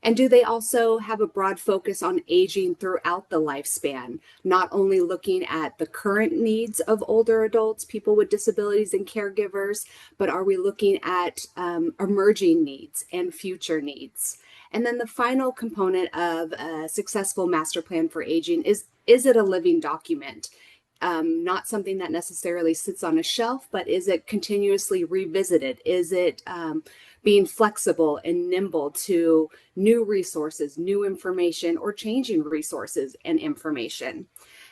And do they also have a broad focus on aging throughout the lifespan, not only looking at the current needs of older adults, people with disabilities, and caregivers, but are we looking at emerging needs and future needs? And then the final component of a successful master plan for aging is it a living document? Not something that necessarily sits on a shelf, but is it continuously revisited? Is it being flexible and nimble to new resources, new information, or changing resources and information?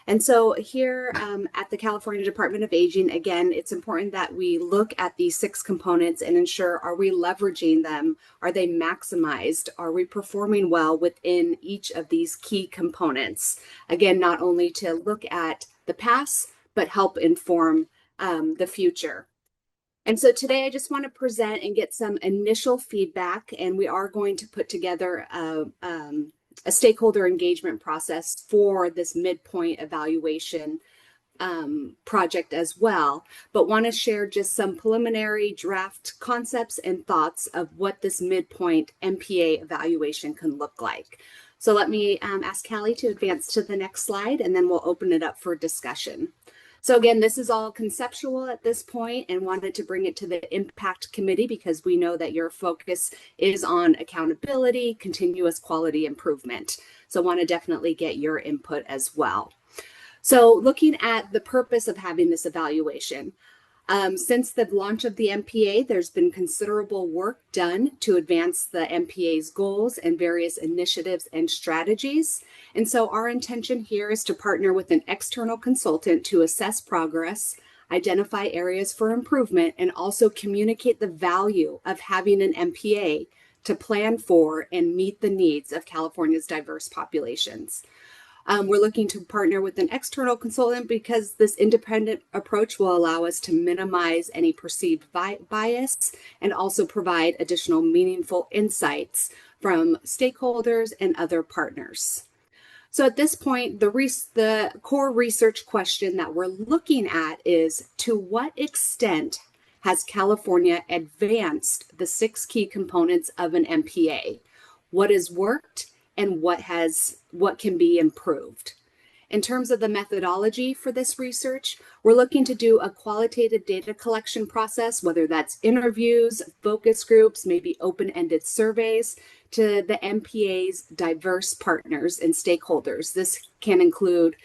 And so here at the California Department of Aging, again, it's important that we look at these 6 components and ensure, are we leveraging them? Are they maximized? Are we performing well within each of these key components? Again, not only to look at the past, but help inform the future. And so today I just want to present and get some initial feedback, and we are going to put together a stakeholder engagement process for this midpoint evaluation project as well, but want to share just some preliminary draft concepts and thoughts of what this midpoint MPA evaluation can look like. So let me ask Callie to advance to the next slide, and then we'll open it up for discussion. So again, this is all conceptual at this point, and wanted to bring it to the Impact Committee because we know that your focus is on accountability, continuous quality improvement. So want to definitely get your input as well. So looking at the purpose of having this evaluation, since the launch of the MPA, there's been considerable work done to advance the MPA's goals and various initiatives and strategies. And so our intention here is to partner with an external consultant to assess progress, identify areas for improvement, and also communicate the value of having an MPA to plan for and meet the needs of California's diverse populations. We're looking to partner with an external consultant because this independent approach will allow us to minimize any perceived bias and also provide additional meaningful insights from stakeholders and other partners. So at this point, the core research question that we're looking at is, to what extent has California advanced the 6 key components of an MPA? What has worked and what can be improved? In terms of the methodology for this research, we're looking to do a qualitative data collection process, whether that's interviews, focus groups, maybe open-ended surveys to the MPA's diverse partners and stakeholders. This can include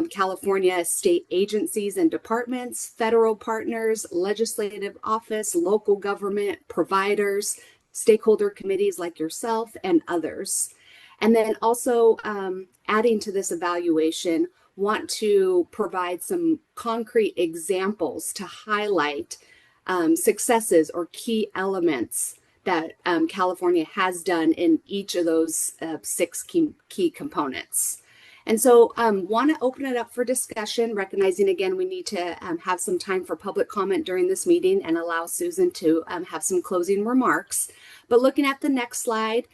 California state agencies and departments, federal partners, legislative office, local government, providers, stakeholder committees like yourself, and others. And then also adding to this evaluation, want to provide some concrete examples to highlight successes or key elements that California has done in each of those 6 key components. And so want to open it up for discussion, recognizing, again, we need to have some time for public comment during this meeting and allow Susan to have some closing remarks. But looking at the next slide,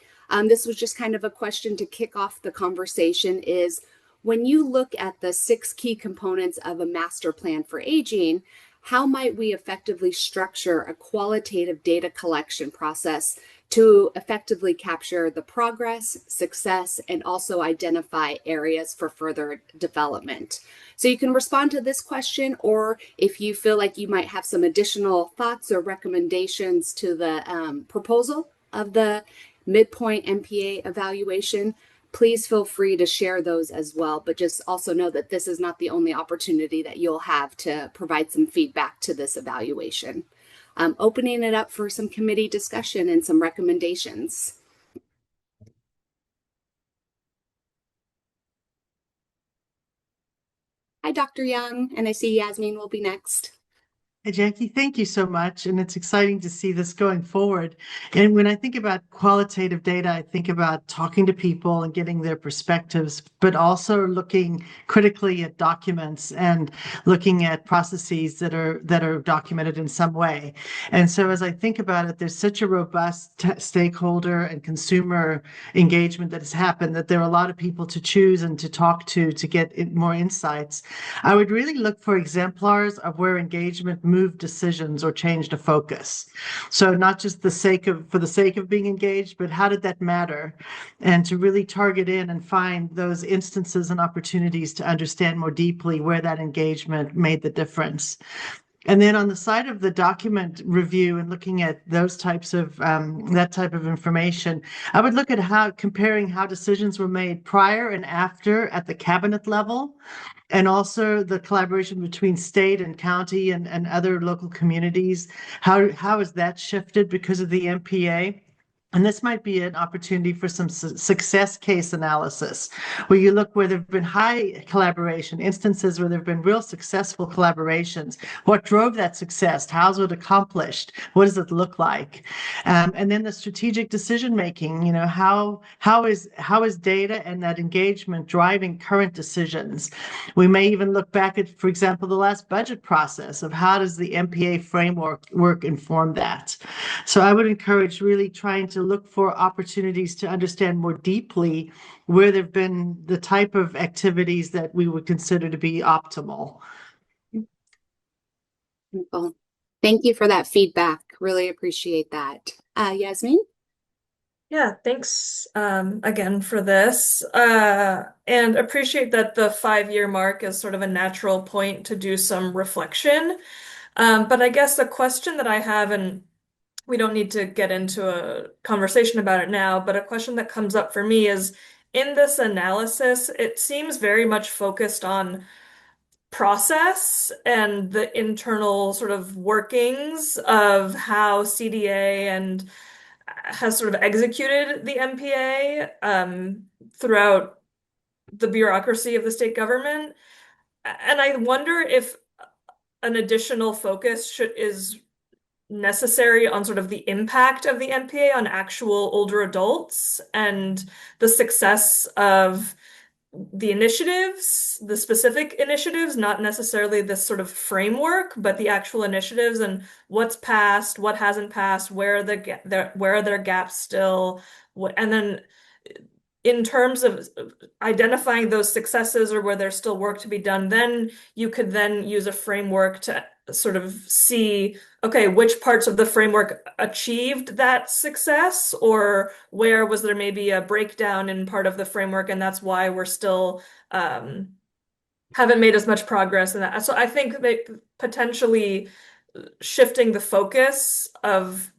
this was just kind of a question to kick off the conversation is, when you look at the 6 key components of a master plan for aging, how might we effectively structure a qualitative data collection process to effectively capture the progress, success, and also identify areas for further development? So you can respond to this question, or if you feel like you might have some additional thoughts or recommendations to the proposal of the midpoint MPA evaluation, please feel free to share those as well. But just also know that this is not the only opportunity that you'll have to provide some feedback to this evaluation. Opening it up for some committee discussion and some recommendations. Hi, Dr. Young, and I see Yasmin will be next. Hey, Jackie, thank you so much. And it's exciting to see this going forward. And when I think about qualitative data, I think about talking to people and getting their perspectives, but also looking critically at documents and looking at processes that are documented in some way. And so as I think about it, there's such a robust stakeholder and consumer engagement that has happened that there are a lot of people to choose and to talk to get more insights. I would really look for exemplars of where engagement moved decisions or changed a focus. So not just for the sake of being engaged, but how did that matter? And to really target in and find those instances and opportunities to understand more deeply where that engagement made the difference. And then on the side of the document review and looking at those types of that type of information, I would look at comparing how decisions were made prior and after at the cabinet level, and also the collaboration between state and county and other local communities. How has that shifted because of the MPA? And this might be an opportunity for some success case analysis, where you look where there have been high collaboration, instances where there have been real successful collaborations. What drove that success? How's it accomplished? What does it look like? And then the strategic decision making. How is data and that engagement driving current decisions? We may even look back at, for example, the last budget process of how does the MPA framework inform that? So I would encourage really trying to look for opportunities to understand more deeply where there have been the type of activities that we would consider to be optimal. Well, thank you for that feedback. Really appreciate that. Yasmin? Yeah, thanks again for this. And appreciate that the 5-year mark is sort of a natural point to do some reflection. But I guess the question that I have, and we don't need to get into a conversation about it now, but a question that comes up for me is, in this analysis, it seems very much focused on process and the internal sort of workings of how CDA and has sort of executed the MPA throughout the bureaucracy of the state government. And I wonder if an additional focus is necessary on sort of the impact of the MPA on actual older adults and the success of the initiatives, the specific initiatives, not necessarily this sort of framework, but the actual initiatives and what's passed, what hasn't passed, where are there gaps still, and then in terms of identifying those successes or where there's still work to be done, then you could then use a framework to sort of see, okay, which parts of the framework achieved that success, or where was there maybe a breakdown in part of the framework, and that's why we're still haven't made as much progress in that. So I think that potentially shifting the focus of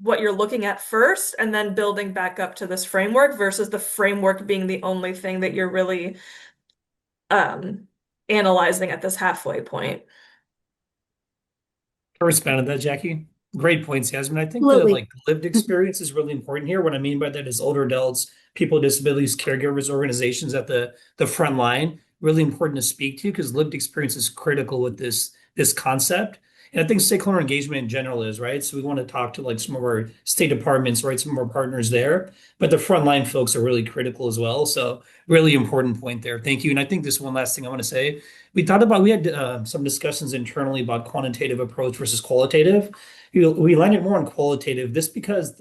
what you're looking at first and then building back up to this framework versus the framework being the only thing that you're really analyzing at this halfway point. I respond to that, Jackie. Great points, Yasmin. I think Absolutely. the lived experience is really important here. What I mean by that is older adults, people with disabilities, caregivers, organizations at the front line, really important to speak to because lived experience is critical with this concept. And I think stakeholder engagement in general is, right? So we want to talk to like some of our state departments, right? Some of our partners there, but the frontline folks are really critical as well. So really important point there. Thank you. And I think this one last thing I want to say, we had some discussions internally about quantitative approach versus qualitative. We landed more on qualitative, this because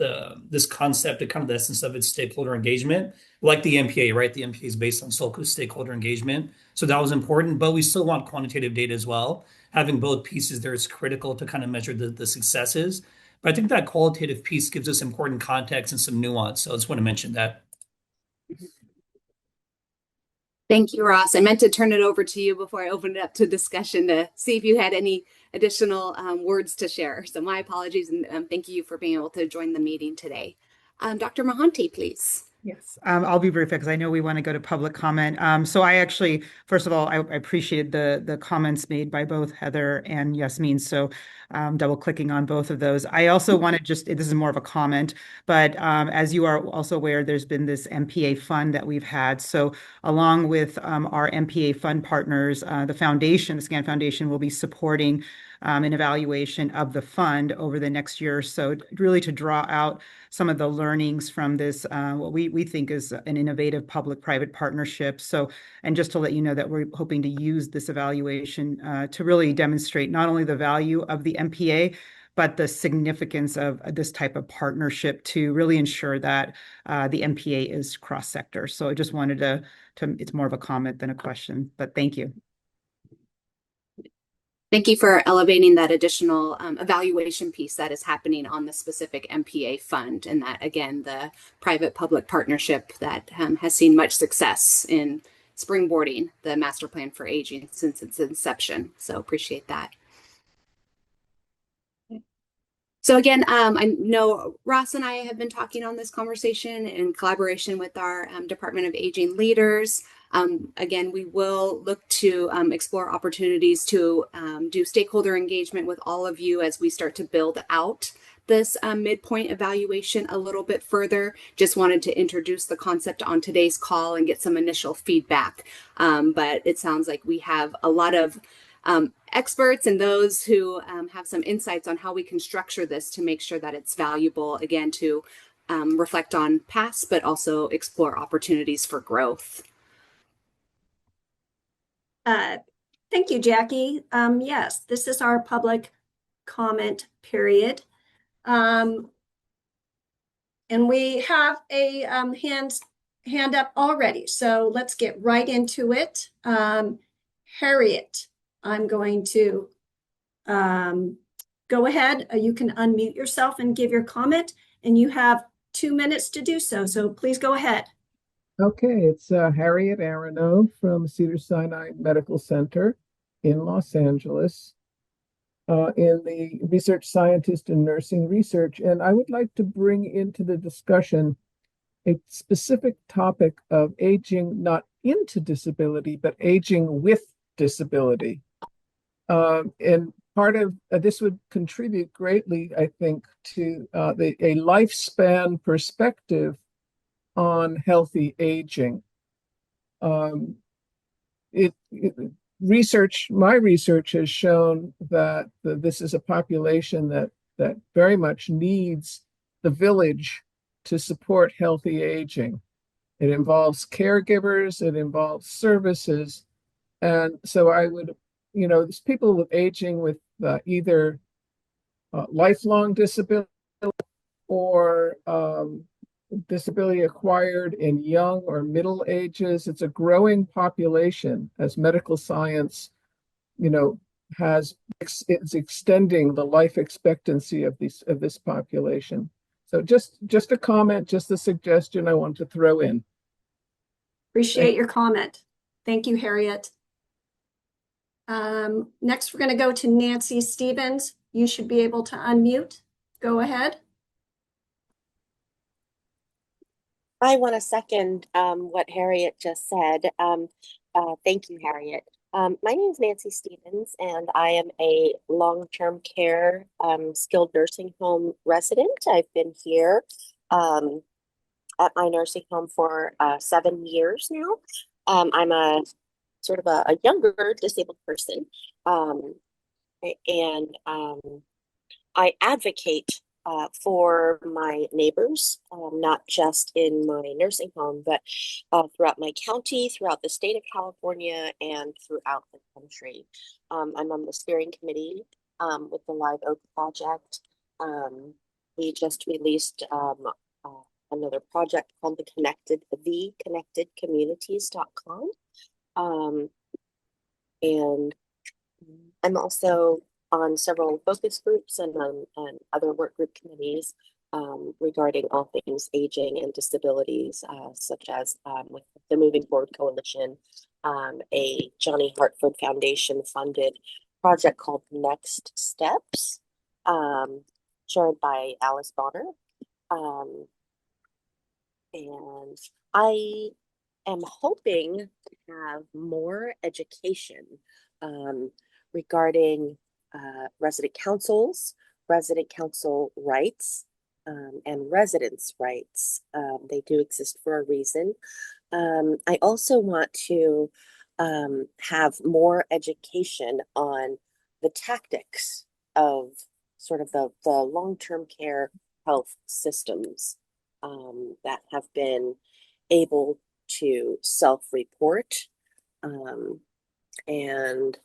this concept, the kind of the essence of its stakeholder engagement, like the MPA, right? The MPA is based on stakeholder engagement. So that was important, but we still want quantitative data as well. Having both pieces there is critical to kind of measure the successes. But I think that qualitative piece gives us important context and some nuance. So I just want to mention that. Thank you, Ross. I meant to turn it over to you before I opened it up to discussion to see if you had any additional words to share. So my apologies, and thank you for being able to join the meeting today. Dr. Mohanty, please. Yes, I'll be brief because I know we want to go to public comment. So I actually, first of all, I appreciated the comments made by both Heather and Yasmin. So double clicking on both of those. I also want to this is more of a comment, but as you are also aware, there's been this MPA fund that we've had. So along with our MPA fund partners, the foundation, the SCAN Foundation, will be supporting an evaluation of the fund over the next year or so, really to draw out some of the learnings from this, what we think is an innovative public-private partnership. So, and just to let you know that we're hoping to use this evaluation to really demonstrate not only the value of the MPA, but the significance of this type of partnership to really ensure that the MPA is cross-sector. So I just wanted to, it's more of a comment than a question, but thank you. Thank you for elevating that additional evaluation piece that is happening on the specific MPA fund. And that, again, the private-public partnership that has seen much success in springboarding the Master Plan for Aging since its inception. So appreciate that. So again, I know Ross and I have been talking on this conversation in collaboration with our Department of Aging leaders. Again, we will look to explore opportunities to do stakeholder engagement with all of you as we start to build out this midpoint evaluation a little bit further. Just wanted to introduce the concept on today's call and get some initial feedback. But it sounds like we have a lot of experts and those who have some insights on how we can structure this to make sure that it's valuable, again, to reflect on past, but also explore opportunities for growth. Thank you, Jackie. Yes, this is our public comment period. And we have a hand up already, so let's get right into it. Harriet, I'm going to go ahead. You can unmute yourself and give your comment, and you have 2 minutes to do so. So please go ahead. Okay, it's Harriet Arano from Cedars-Sinai Medical Center in Los Angeles, in the research scientist in nursing research. And I would like to bring into the discussion a specific topic of aging not into disability, but aging with disability. And part of this would contribute greatly, I think, to a lifespan perspective on healthy aging. My research has shown that this is a population that very much needs the village to support healthy aging. It involves caregivers, it involves services. And so I would, there's people with aging with either lifelong disability or disability acquired in young or middle ages. It's a growing population as medical science, it's extending the life expectancy of this population. So just a comment, just a suggestion I want to throw in. Appreciate your comment. Thank you, Harriet. Next, we're going to go to Nancy Stevens. You should be able to unmute. Go ahead. I want to second what Harriet just said. Thank you, Harriet. My name is Nancy Stevens, and I am a long-term care skilled nursing home resident. I've been here at my nursing home for 7 years now. I'm a sort of a younger disabled person, and I advocate for my neighbors, not just in my nursing home, but throughout my county, throughout the state of California, and throughout the country. I'm on the steering committee with the Live Oak Project. We just released another project called theconnectedcommunities.com. And I'm also on several focus groups and other work group committees regarding all things aging and disabilities, such as with the Moving Forward Coalition, a Johnny Hartford Foundation funded project called Next Steps, chaired by Alice Bonner. And I am hoping to have more education regarding resident councils, resident council rights, and residents' rights. They do exist for a reason. I also want to have more education on the tactics of sort of the long-term care health systems that have been able to self-report and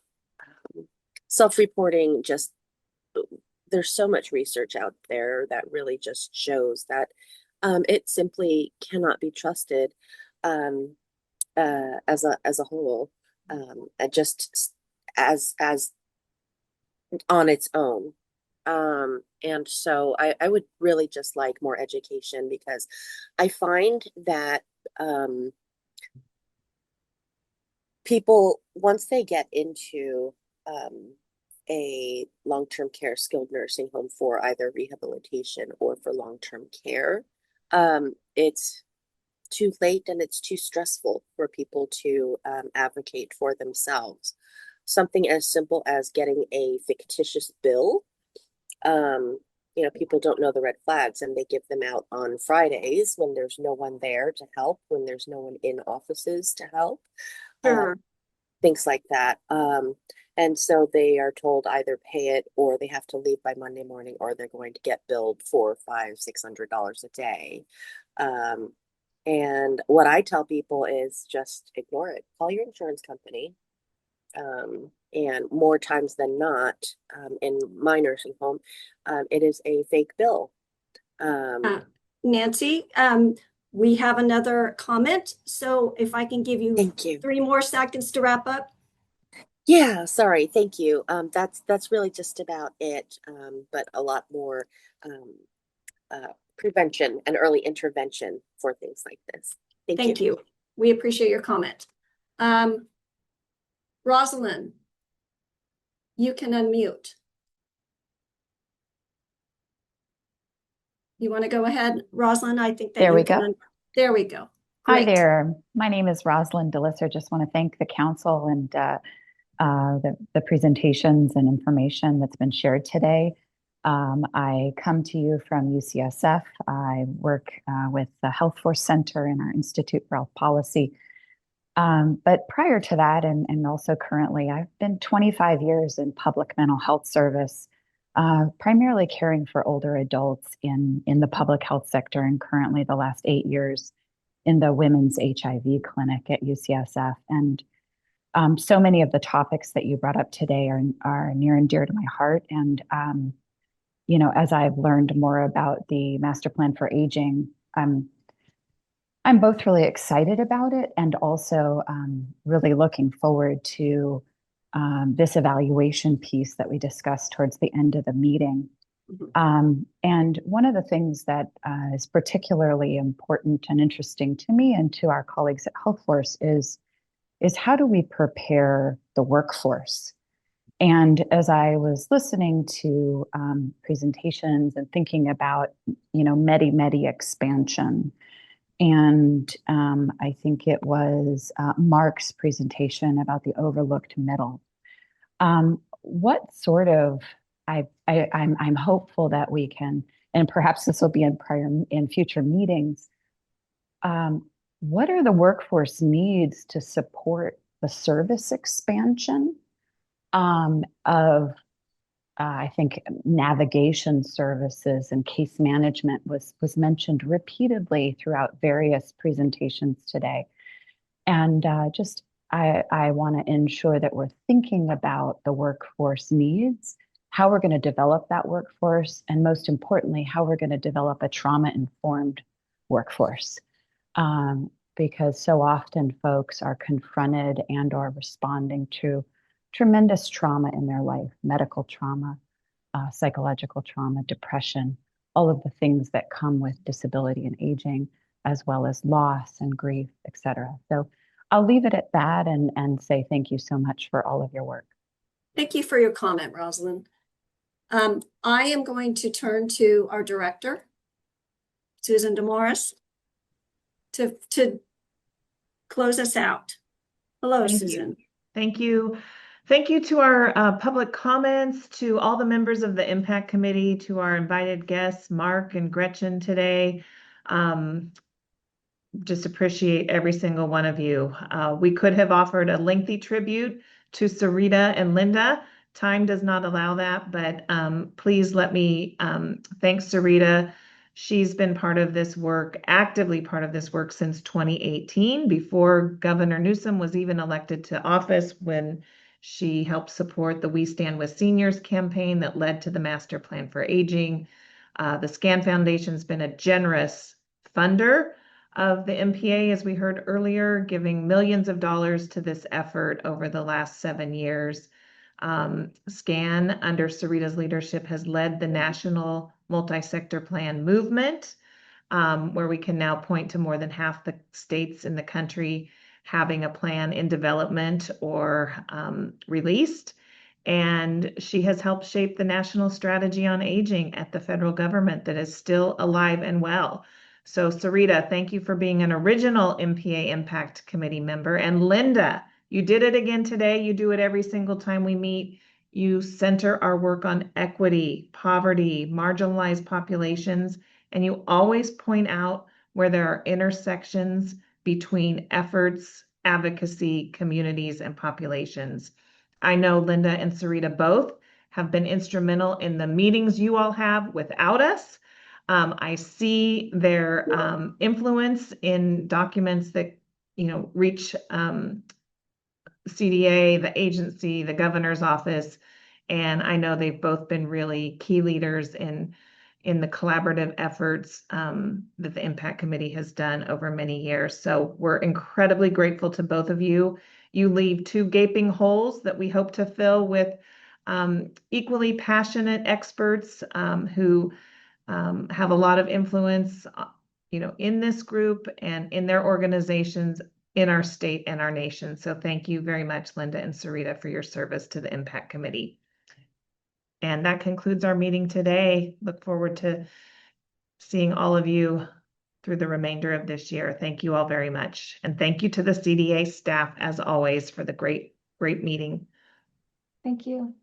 self-reporting just there's so much research out there that really just shows that it simply cannot be trusted as a whole, just as on its own. And so I would really just like more education, because I find that people, once they get into a long-term care skilled nursing home for either rehabilitation or for long-term care, it's too late and it's too stressful for people to advocate for themselves. Something as simple as getting a fictitious bill. People don't know the red flags and they give them out on Fridays when there's no one there to help, when there's no one in offices to help. Sure. Things like that. And so they are told either pay it or they have to leave by Monday morning, or they're going to get billed for $500-$600 a day. And what I tell people is just ignore it. Call your insurance company. And more times than not, in my nursing home, it is a fake bill. Nancy, we have another comment. So if I can give you Thank you. 3 more seconds to wrap up. Yeah, sorry. Thank you. That's really just about it. But a lot more prevention and early intervention for things like this. Thank you. We appreciate your comment. Rosalind, you can unmute. You want to go ahead, Rosalind? I think that there you we can. go. There we go. Hi Great. there. My name is Rosalind DeLisser. Just want to thank the council and the presentations and information that's been shared today. I come to you from UCSF. I work with the Health Force Center in our Institute for Health Policy. But prior to that, and also currently, I've been 25 years in public mental health service, primarily caring for older adults in the public health sector, and currently the last 8 years in the women's HIV clinic at UCSF. And so many of the topics that you brought up today are near and dear to my heart. And, as I've learned more about the Master Plan for Aging, I'm both really excited about it and also really looking forward to this evaluation piece that we discussed towards the end of the meeting. And one of the things that is particularly important and interesting to me and to our colleagues at Health Force is how do we prepare the workforce? And as I was listening to presentations and thinking about, Medi expansion, and I think it was Mark's presentation about the overlooked middle. What sort of I'm hopeful that we can, and perhaps this will be in future meetings. What are the workforce needs to support the service expansion of I think navigation services and case management was mentioned repeatedly throughout various presentations today. And I want to ensure that we're thinking about the workforce needs, how we're going to develop that workforce, and most importantly, how we're going to develop a trauma-informed workforce. Because so often folks are confronted and are responding to tremendous trauma in their life, medical trauma, psychological trauma, depression, all of the things that come with disability and aging, as well as loss and grief, et cetera. So I'll leave it at that and say thank you so much for all of your work. Thank you for your comment, Rosalind. I am going to turn to our director, Susan DeMorris, to close us out. Hello, Susan. Thank you. Thank you to our public comments, to all the members of the Impact Committee, to our invited guests, Mark and Gretchen today. Just appreciate every single one of you. We could have offered a lengthy tribute to Sarita and Linda, Time does not allow that, but please let me thank Sarita. She's been part of this work, actively part of this work since 2018, before Governor Newsom was even elected to office, when she helped support the We Stand With Seniors campaign that led to the Master Plan for Aging. The SCAN Foundation's been a generous funder of the MPA, as we heard earlier, giving millions of dollars to this effort over the last 7 years. SCAN, under Sarita's leadership, has led the national multi-sector plan movement, where we can now point to more than half the states in the country having a plan in development or released. And she has helped shape the national strategy on aging at the federal government that is still alive and well. So Sarita, thank you for being an original MPA Impact Committee member. And Linda, you did it again today. You do it every single time we meet. You center our work on equity, poverty, marginalized populations, and you always point out where there are intersections between efforts, advocacy, communities, and populations. I know Linda and Sarita both have been instrumental in the meetings you all have without us. I see their influence in documents that reach CDA, the agency, the governor's office, and I know they've both been really key leaders in the collaborative efforts that the Impact Committee has done over many years. So we're incredibly grateful to both of you. You leave 2 gaping holes that we hope to fill with equally passionate experts who have a lot of influence, in this group and in their organizations, in our state and our nation. So thank you very much, Linda and Sarita, for your service to the Impact Committee. And that concludes our meeting today. Look forward to seeing all of you through the remainder of this year. Thank you all very much. And thank you to the CDA staff, as always, for the great meeting. Thank you.